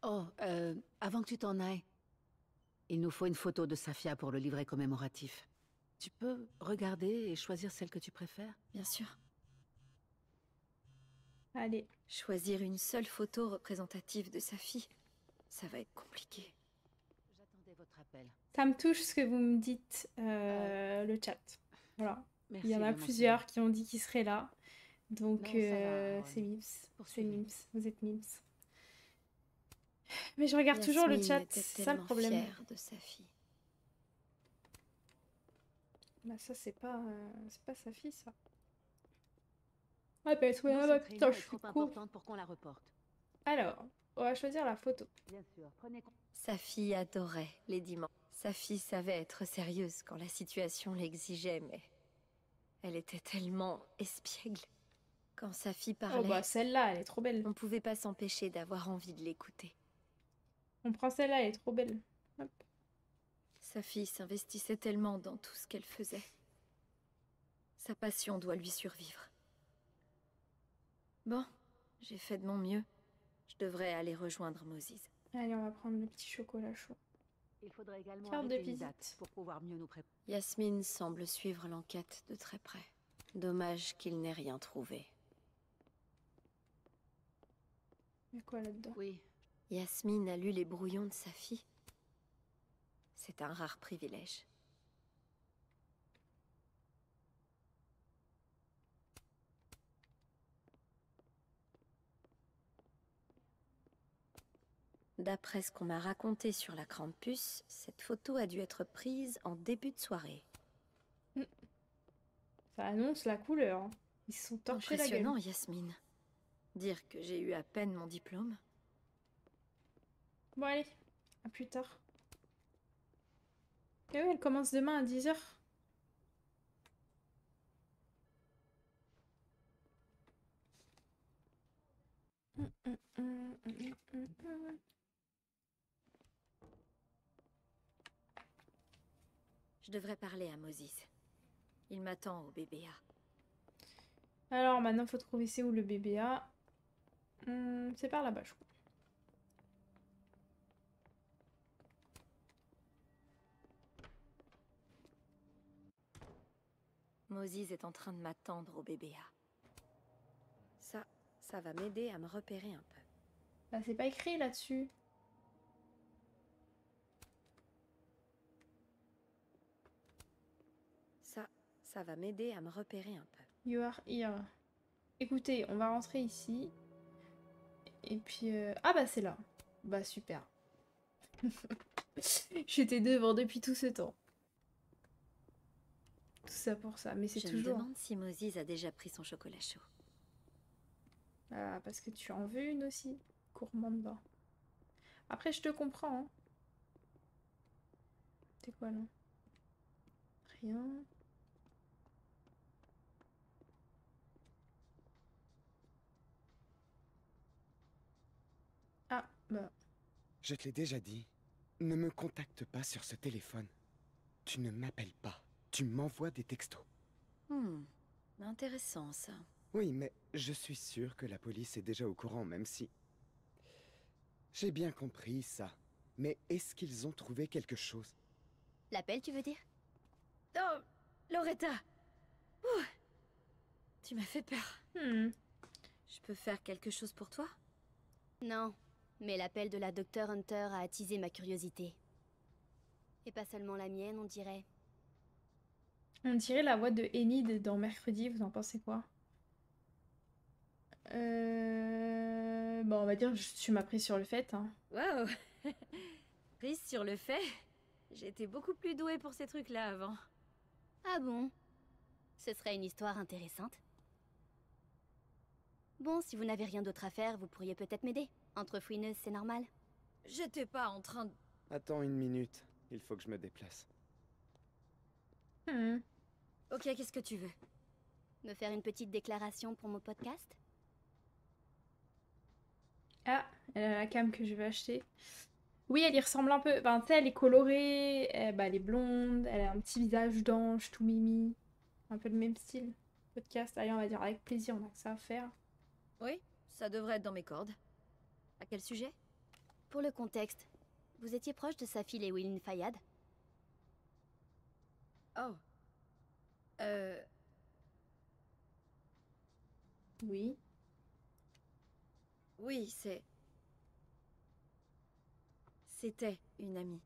Oh, avant que tu t'en ailles, il nous faut une photo de Safia pour le livret commémoratif. Tu peux regarder et choisir celle que tu préfères? Bien sûr. Allez. Choisir une seule photo représentative de sa fille, ça va être compliqué. J'attendais votre appel. Ça me touche ce que vous me dites, le chat. Voilà. Merci Il y en a de plusieurs qui ont dit qu'ils seraient là. Donc, Non, ça va, c'est Mims. C'est poursuivez. Mims. Vous êtes Mims. Mais je regarde toujours le Yasmine chat, était c'est ça le tellement problème. fière de sa fille. Bah ça c'est pas sa fille ça. Ah bah Non, ouais, cette bah, putain réunion je est suis trop con. importante pour qu'on la reporte. Alors, on va choisir la photo. Bien sûr, prenez... Sa fille adorait les dimanches. Sa fille savait être sérieuse quand la situation l'exigeait, mais elle était tellement espiègle. Quand sa fille Oh parlait, bah celle-là, elle est trop belle. on pouvait pas s'empêcher d'avoir envie de l'écouter. On prend celle-là, elle est trop belle. Hop. Sa fille s'investissait tellement dans tout ce qu'elle faisait. Sa passion doit lui survivre. Bon, j'ai fait de mon mieux. Je devrais aller rejoindre Moses. Allez, on va prendre le petit chocolat chaud. Il faudrait également Carte de arrêter une visite. date pour pouvoir mieux nous préparer. Yasmine semble suivre l'enquête de très près. Dommage qu'il n'ait rien trouvé. Il y a quoi là-dedans? Oui, Yasmine a lu les brouillons de sa fille. C'est un rare privilège. D'après ce qu'on m'a raconté sur la Krampus, cette photo a dû être prise en début de soirée. Ça annonce la couleur. Hein. Ils se sont torchés la gueule. Impressionnant, Yasmine. Dire que j'ai eu à peine mon diplôme. Bon allez, à plus tard. Et oui, elle commence demain à 10h. Je devrais parler à Moses. Il m'attend au BBA. Alors maintenant, faut trouver c'est où le BBA. C'est par là-bas, je crois. Moses est en train de m'attendre au BBA. Ça va m'aider à me repérer un peu. Bah, c'est pas écrit là-dessus. Ça va m'aider à me repérer un peu. You are here. Écoutez, on va rentrer ici. Et puis... Ah bah c'est là. Bah super. J'étais devant depuis tout ce temps. Tout ça pour ça. Mais c'est Je me toujours... demande si Moses a déjà pris son chocolat chaud. Ah, parce que tu en veux une aussi. Gourmande va. Après, je te comprends. Hein. C'est quoi là? Rien. Ah, bah... Je te l'ai déjà dit. Ne me contacte pas sur ce téléphone. Tu ne m'appelles pas. Tu m'envoies des textos. Intéressant ça. Oui, mais je suis sûr que la police est déjà au courant, même si... J'ai bien compris ça. Mais est-ce qu'ils ont trouvé quelque chose? L'appel, tu veux dire? Oh, Loretta! Ouh, tu m'as fait peur. Je peux faire quelque chose pour toi? Non, mais l'appel de la Dr. Hunter a attisé ma curiosité. Et pas seulement la mienne, on dirait. On dirait la voix de Enid dans Mercredi, vous en pensez quoi? Bon, on va dire que tu m'as pris sur le fait. Hein. Waouh! Prise sur le fait. J'étais beaucoup plus douée pour ces trucs-là avant. Ah bon? Ce serait une histoire intéressante. Bon, si vous n'avez rien d'autre à faire, vous pourriez peut-être m'aider. Entre fouineuses, c'est normal. J'étais pas en train de... Attends une minute. Il faut que je me déplace. Ok, qu'est-ce que tu veux? Me faire une petite déclaration pour mon podcast? Ah, elle a la cam que je vais acheter. Oui, elle y ressemble un peu. Enfin, tu sais, elle est colorée, elle est blonde, elle a un petit visage d'ange, tout mimi. Un peu le même style. Podcast, allez, on va dire avec plaisir, on a que ça à faire. Oui, ça devrait être dans mes cordes. À quel sujet? Pour le contexte, vous étiez proche de sa fille Lewin Fayad? Oh. Oui. Oui, c'était une amie.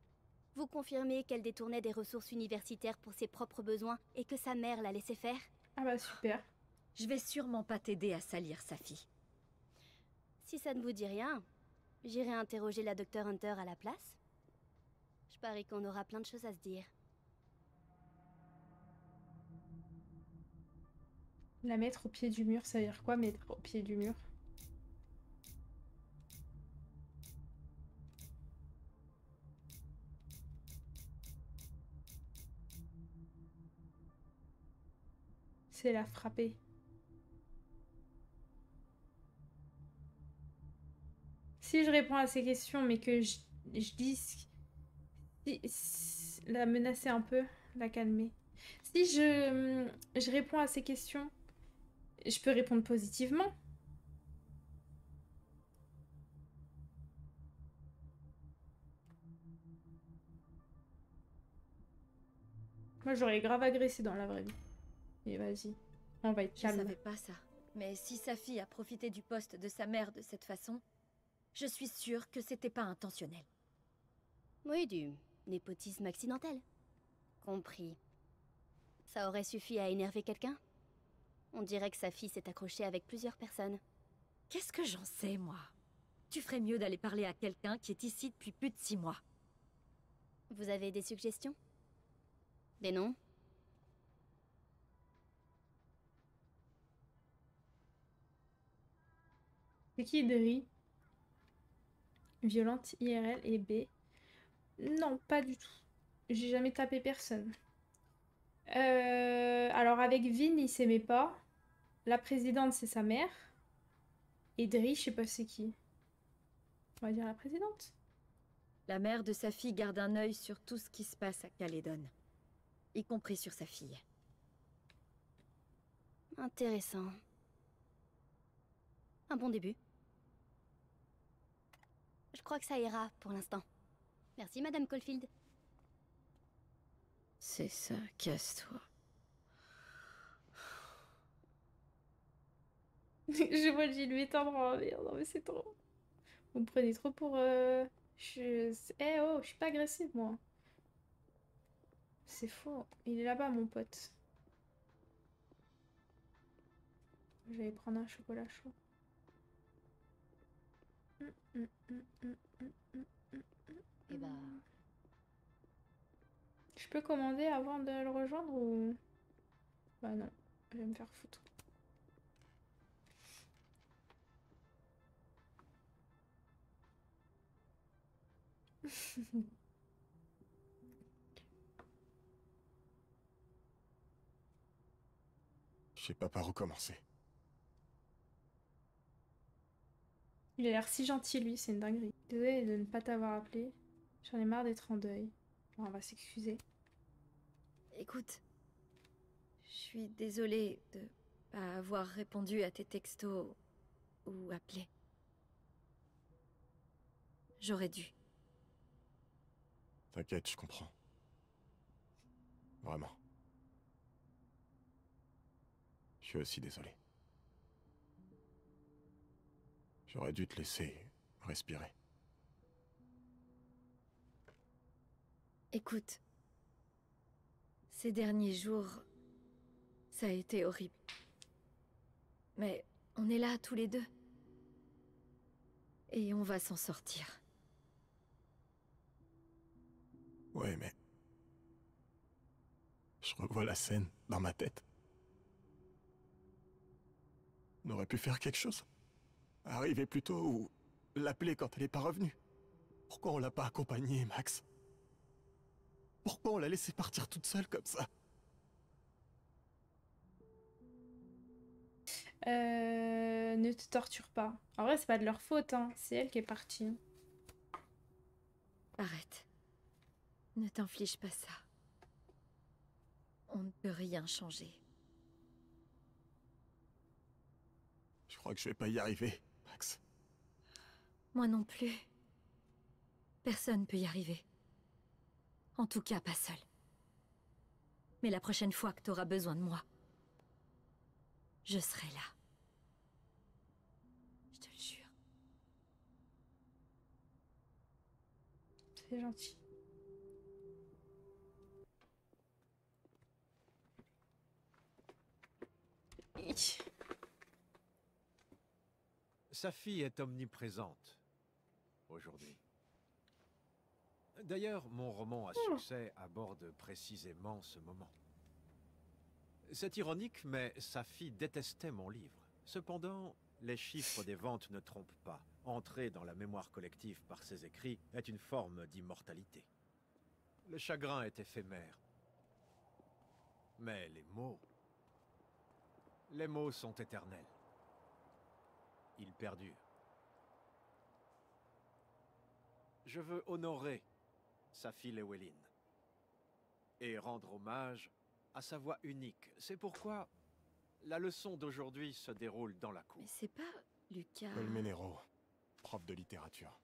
Vous confirmez qu'elle détournait des ressources universitaires pour ses propres besoins et que sa mère la laissait faire? Ah bah super. Je vais sûrement pas t'aider à salir Safi. Si ça ne vous dit rien, j'irai interroger la Dr Hunter à la place. Je parie qu'on aura plein de choses à se dire. La mettre au pied du mur, ça veut dire quoi mettre au pied du mur? C'est la frapper. Si je réponds à ces questions, mais que je dis... la menacer un peu, la calmer. Si je réponds à ces questions, je peux répondre positivement. Moi, j'aurais grave agressé dans la vraie vie. Et vas-y, on va être calme. Je savais pas ça. Mais si Safi a profité du poste de sa mère de cette façon, je suis sûre que c'était pas intentionnel. Oui, du népotisme accidentel. Compris. Ça aurait suffi à énerver quelqu'un? On dirait que sa fille s'est accrochée avec plusieurs personnes. Qu'est-ce que j'en sais, moi? Tu ferais mieux d'aller parler à quelqu'un qui est ici depuis plus de 6 mois. Vous avez des suggestions? Des noms? C'est qui Dri? Violente IRL et B. Non, pas du tout. J'ai jamais tapé personne. Alors avec Vin, il s'aimait pas. La présidente, c'est sa mère. Et Dri, je sais pas c'est qui. On va dire la présidente. La mère de sa fille garde un œil sur tout ce qui se passe à Caledon, y compris sur sa fille. Intéressant. Un bon début. Je crois que ça ira pour l'instant. Merci, Madame Caulfield. C'est ça, casse-toi. Je vois Gilles m'étendre en merde. Non mais c'est trop. Vous me prenez trop pour... Eh oh, je suis pas agressive moi. C'est faux. Il est là-bas mon pote. Je vais prendre un chocolat chaud. Eh bah... Je peux commander avant de le rejoindre ou... Bah non, je vais me faire foutre. Je sais pas par où commencer. Il a l'air si gentil lui, c'est une dinguerie. Désolée de ne pas t'avoir appelé. J'en ai marre d'être en deuil. Bon, on va s'excuser. Écoute, je suis désolée de pas avoir répondu à tes textos ou appelé. J'aurais dû. T'inquiète, je comprends. Vraiment. Je suis aussi désolé. J'aurais dû te laisser respirer. Écoute, ces derniers jours, ça a été horrible. Mais on est là tous les deux. Et on va s'en sortir. Ouais, mais... Je revois la scène dans ma tête. On aurait pu faire quelque chose. Arriver plus tôt ou l'appeler quand elle est pas revenue. Pourquoi on l'a pas accompagnée, Max? Pourquoi on l'a laissée partir toute seule comme ça? Ne te torture pas. En vrai, c'est pas de leur faute, hein. C'est elle qui est partie. Arrête. Ne t'inflige pas ça. On ne peut rien changer. Je crois que je vais pas y arriver, Max. Moi non plus. Personne peut y arriver. En tout cas, pas seul. Mais la prochaine fois que t'auras besoin de moi, je serai là. Je te le jure. C'est gentil. Sa fille est omniprésente aujourd'hui. D'ailleurs, mon roman à succès aborde précisément ce moment. C'est ironique, mais sa fille détestait mon livre. Cependant, les chiffres des ventes ne trompent pas. Entrer dans la mémoire collective par ses écrits est une forme d'immortalité. Le chagrin est éphémère. Mais les mots sont éternels. Ils perdurent. Je veux honorer sa fille Llewellyn et rendre hommage à sa voix unique. C'est pourquoi la leçon d'aujourd'hui se déroule dans la cour. Mais c'est pas Lucas... Colmenero, prof de littérature.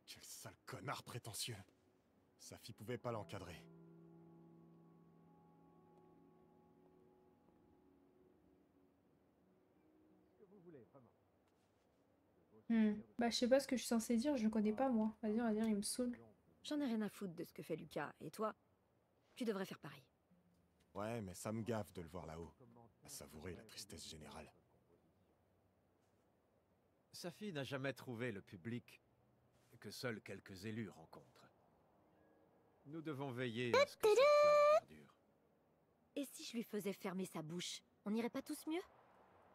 Quel sale connard prétentieux. Sa fille pouvait pas l'encadrer. Bah je sais pas ce que je suis censée dire, je le connais pas moi. Vas-y, on va dire, il me saoule. J'en ai rien à foutre de ce que fait Lucas. Et toi, tu devrais faire pareil. Ouais, mais ça me gaffe de le voir là-haut, à savourer la tristesse générale. Sa fille n'a jamais trouvé le public que seuls quelques élus rencontrent. Nous devons veiller à ce que cette flamme perdure. Et si je lui faisais fermer sa bouche, on n'irait pas tous mieux?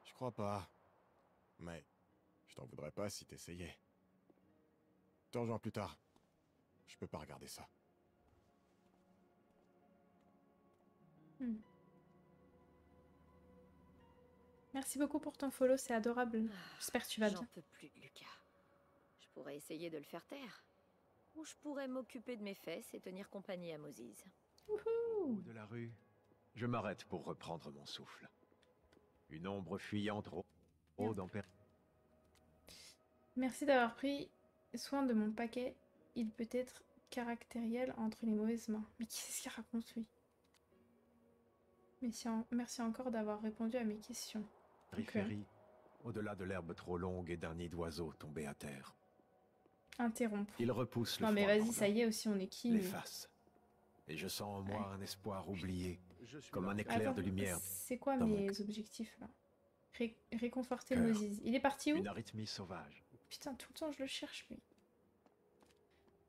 Je crois pas. Mais je t'en voudrais pas si t'essayais. Je te rejoins plus tard. Je peux pas regarder ça. Merci beaucoup pour ton follow, c'est adorable. J'espère que tu vas bien. J'en peux plus, Lucas. Je pourrais essayer de le faire taire. Ou je pourrais m'occuper de mes fesses et tenir compagnie à Moses. Au bout de la rue, je m'arrête pour reprendre mon souffle. Une ombre fuyante rôde en Merci d'avoir pris soin de mon paquet. Il peut être caractériel entre les mauvaises mains. Mais qu'est-ce qu'il raconte lui? Merci encore d'avoir répondu à mes questions. Périphérie, au-delà de l'herbe trop longue et d'un nid d'oiseaux tombé à terre. Interrompre. Il repousse le Non mais froid vas-y, ça y est aussi, on est qui? l'efface. Et je sens en moi un espoir oublié, comme un éclair de lumière. C'est quoi dans mon mes objectifs là? Réconforter cœur. Moses. Il est parti où? Une arythmie sauvage. Putain, tout le temps je le cherche lui.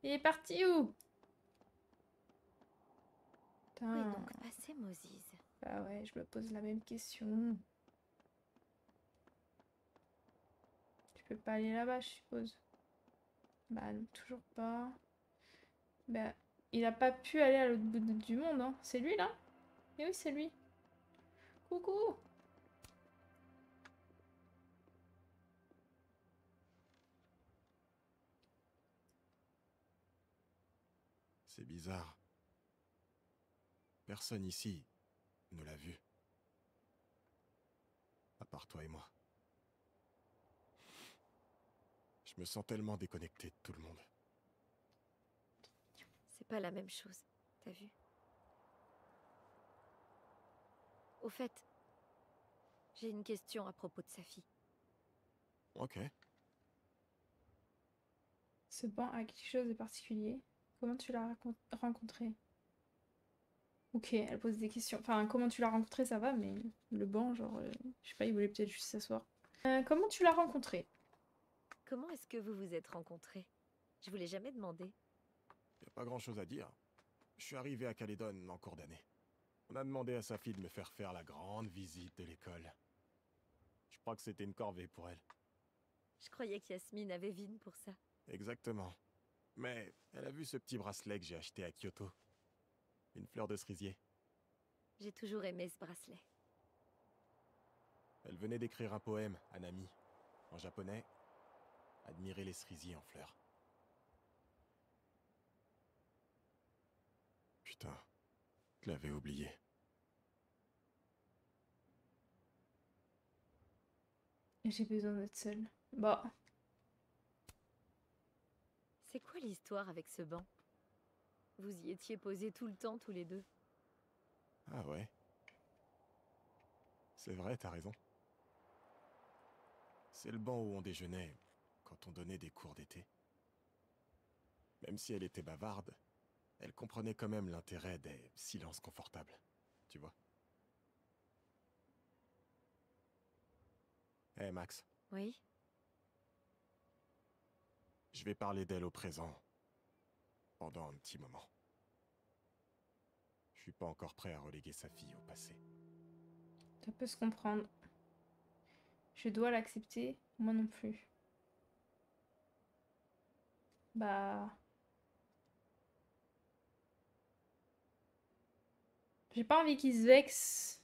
Il est parti où? Où est Putain. donc passé Moses? Bah ouais, je me pose la même question. Tu peux pas aller là-bas, je suppose. Bah non, toujours pas. Bah, il a pas pu aller à l'autre bout du monde, hein. C'est lui là? Et oui, c'est lui. Coucou! C'est bizarre. Personne ici ne l'a vu. À part toi et moi. Je me sens tellement déconnecté de tout le monde. C'est pas la même chose, t'as vu? Au fait, j'ai une question à propos de sa fille. Ok. Ce banc a quelque chose de particulier. Comment tu l'as rencontré? Ok, elle pose des questions. Enfin, comment tu l'as rencontré, ça va, mais le banc, genre, je sais pas, il voulait peut-être juste s'asseoir. Comment tu l'as rencontré? Comment est-ce que vous vous êtes rencontrés? Je vous l'ai jamais demandé. Y a pas grand-chose à dire. Je suis arrivé à Calédon en cours d'année. On a demandé à sa fille de me faire la grande visite de l'école. Je crois que c'était une corvée pour elle. Je croyais qu'Yasmine avait Vin pour ça. Exactement. Mais elle a vu ce petit bracelet que j'ai acheté à Kyoto. Une fleur de cerisier. J'ai toujours aimé ce bracelet. Elle venait d'écrire un poème à Nami. En japonais, admirer les cerisiers en fleurs. Putain, je l'avais oublié. J'ai besoin d'être seule. Bon. C'est quoi l'histoire avec ce banc? Vous y étiez posés tout le temps, tous les deux. Ah ouais. C'est vrai, t'as raison. C'est le banc où on déjeunait quand on donnait des cours d'été. Même si elle était bavarde, elle comprenait quand même l'intérêt des silences confortables, tu vois. Hé, Max. Oui? Je vais parler d'elle au présent. Pendant un petit moment. Je suis pas encore prêt à reléguer sa fille au passé. Ça peut se comprendre. Je dois l'accepter, moi non plus. Bah... J'ai pas envie qu'il se vexe.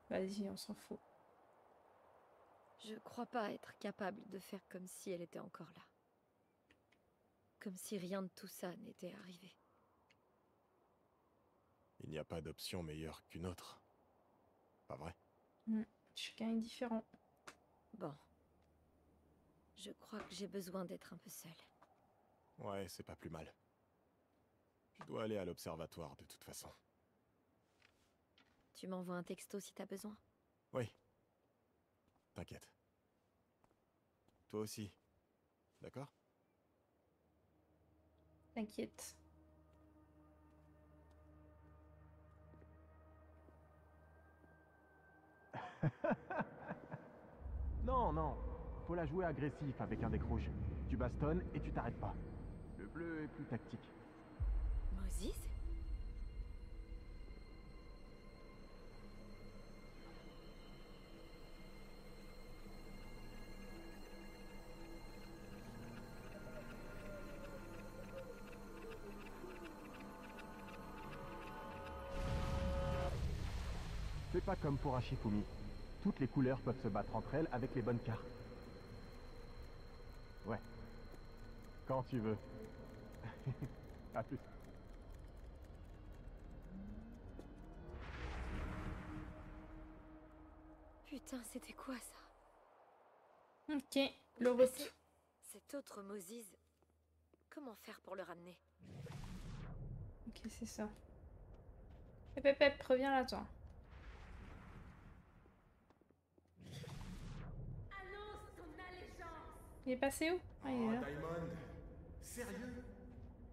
Vas-y, on s'en fout. Je crois pas être capable de faire comme si elle était encore là. Comme si rien de tout ça n'était arrivé. Il n'y a pas d'option meilleure qu'une autre. Pas vrai? Chacun est différent. Bon. Je crois que j'ai besoin d'être un peu seule. Ouais, c'est pas plus mal. Je dois aller à l'observatoire de toute façon. Tu m'envoies un texto si t'as besoin? Oui. T'inquiète. Toi aussi. D'accord? T'inquiète. Non, non. Faut la jouer agressif avec un deck rouge. Tu bastonnes et tu t'arrêtes pas. Le bleu est plus tactique. Moses? Fais pas comme pour Ashifumi. Toutes les couleurs peuvent se battre entre elles avec les bonnes cartes. Ouais. Quand tu veux. À plus. Putain, c'était quoi ça? Ok, le retour. Cet autre Moses. Comment faire pour le ramener? Ok, c'est ça. Pep, reviens là, toi. Annonce ton allégeance. Il est passé où? Ah, il est là. Diamond, sérieux?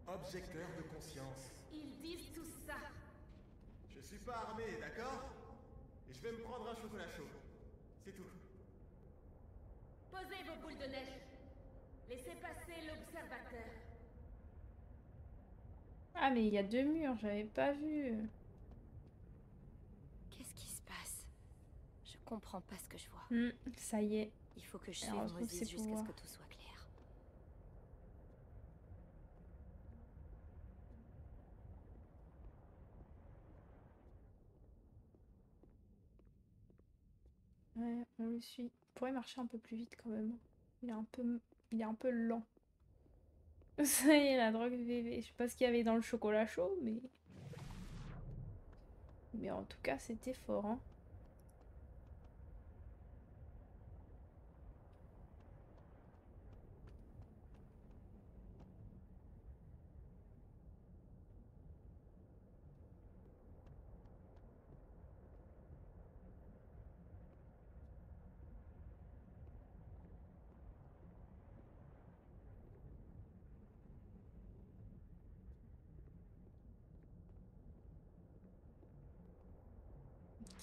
Objecteur de conscience. Ils disent tout ça. Je suis pas armé, d'accord? Et je vais me prendre un chocolat chaud. C'est tout. Posez vos boules de neige. Laissez passer l'observateur. Ah, mais il y a deux murs, j'avais pas vu. Qu'est-ce qui se passe? Je comprends pas ce que je vois. Ça y est. Il faut que je Elle suive retrouve Moses ses jusqu'à ce pouvoirs. que tout soit clair. Ouais, on le suit. Il pourrait marcher un peu plus vite quand même. Il est un peu lent. Ça y est, la drogue bébé. Je sais pas ce qu'il y avait dans le chocolat chaud, mais... Mais en tout cas, c'était fort, hein.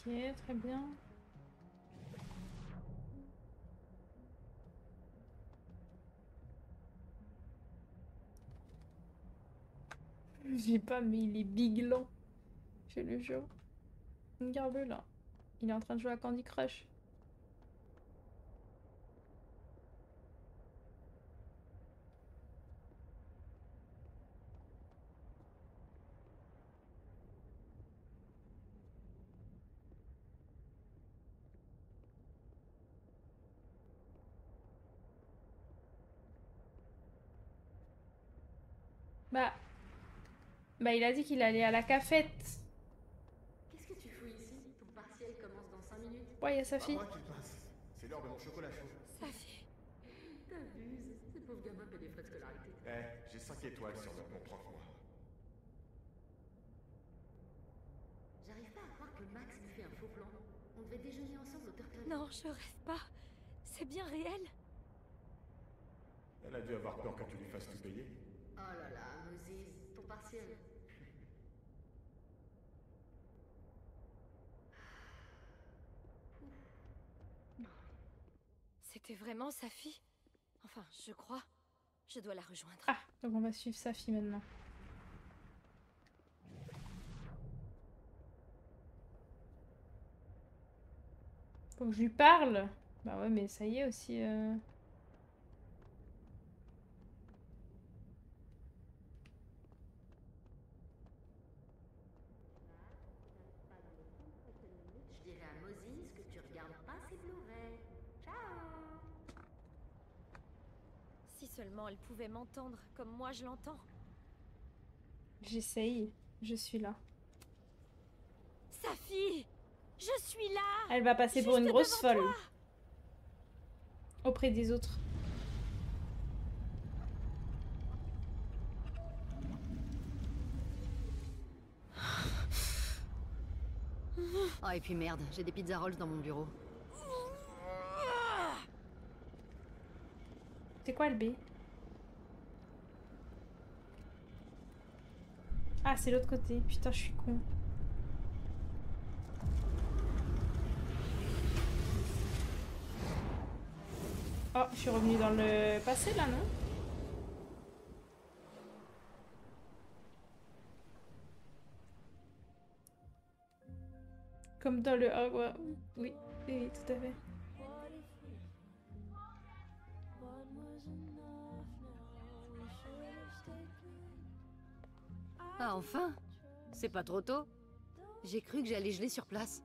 Ok, très bien. J'ai pas, mais il est big lent. Je le jure. Regarde-le là. Il est en train de jouer à Candy Crush. Bah il a dit qu'il allait à la cafette. Qu'est-ce que tu fous ici? Ton partiel commence dans 5 minutes. Ouais, il y a sa Pas fille. moi qui passe. C'est l'heure de mon chocolat chaud. Safi. T'abuses. Ce pauvre gamin paie des frais de scolarité. Eh, j'ai 5 étoiles sur notre mon prof, moi. J'arrive pas à croire que Max nous fait un faux plan. On devait déjeuner ensemble au Turtle. Non, je rêve pas. C'est bien réel. Elle a dû avoir peur que tu lui fasses tout payer. Oh là là, Moses, ton partiel. C'était vraiment sa fille? Enfin, je crois. Je dois la rejoindre. Ah, donc on va suivre sa fille maintenant. Faut que je lui parle. Bah ouais, mais ça y est aussi. Je dirais à Moses que tu regardes pas ses Blu-ray. Ciao. Si seulement elle pouvait m'entendre comme moi je l'entends. J'essaye. Je suis là. Sa fille! Je suis là! Elle va passer pour une grosse folle. Auprès des autres. Oh, et puis merde, j'ai des pizza rolls dans mon bureau. C'est quoi le B? Ah, c'est l'autre côté. Putain, je suis con. Oh, je suis revenue dans le passé là, non? Comme dans le... Oh, ouais. Oui, oui, tout à fait. Ah, enfin? C'est pas trop tôt? J'ai cru que j'allais geler sur place.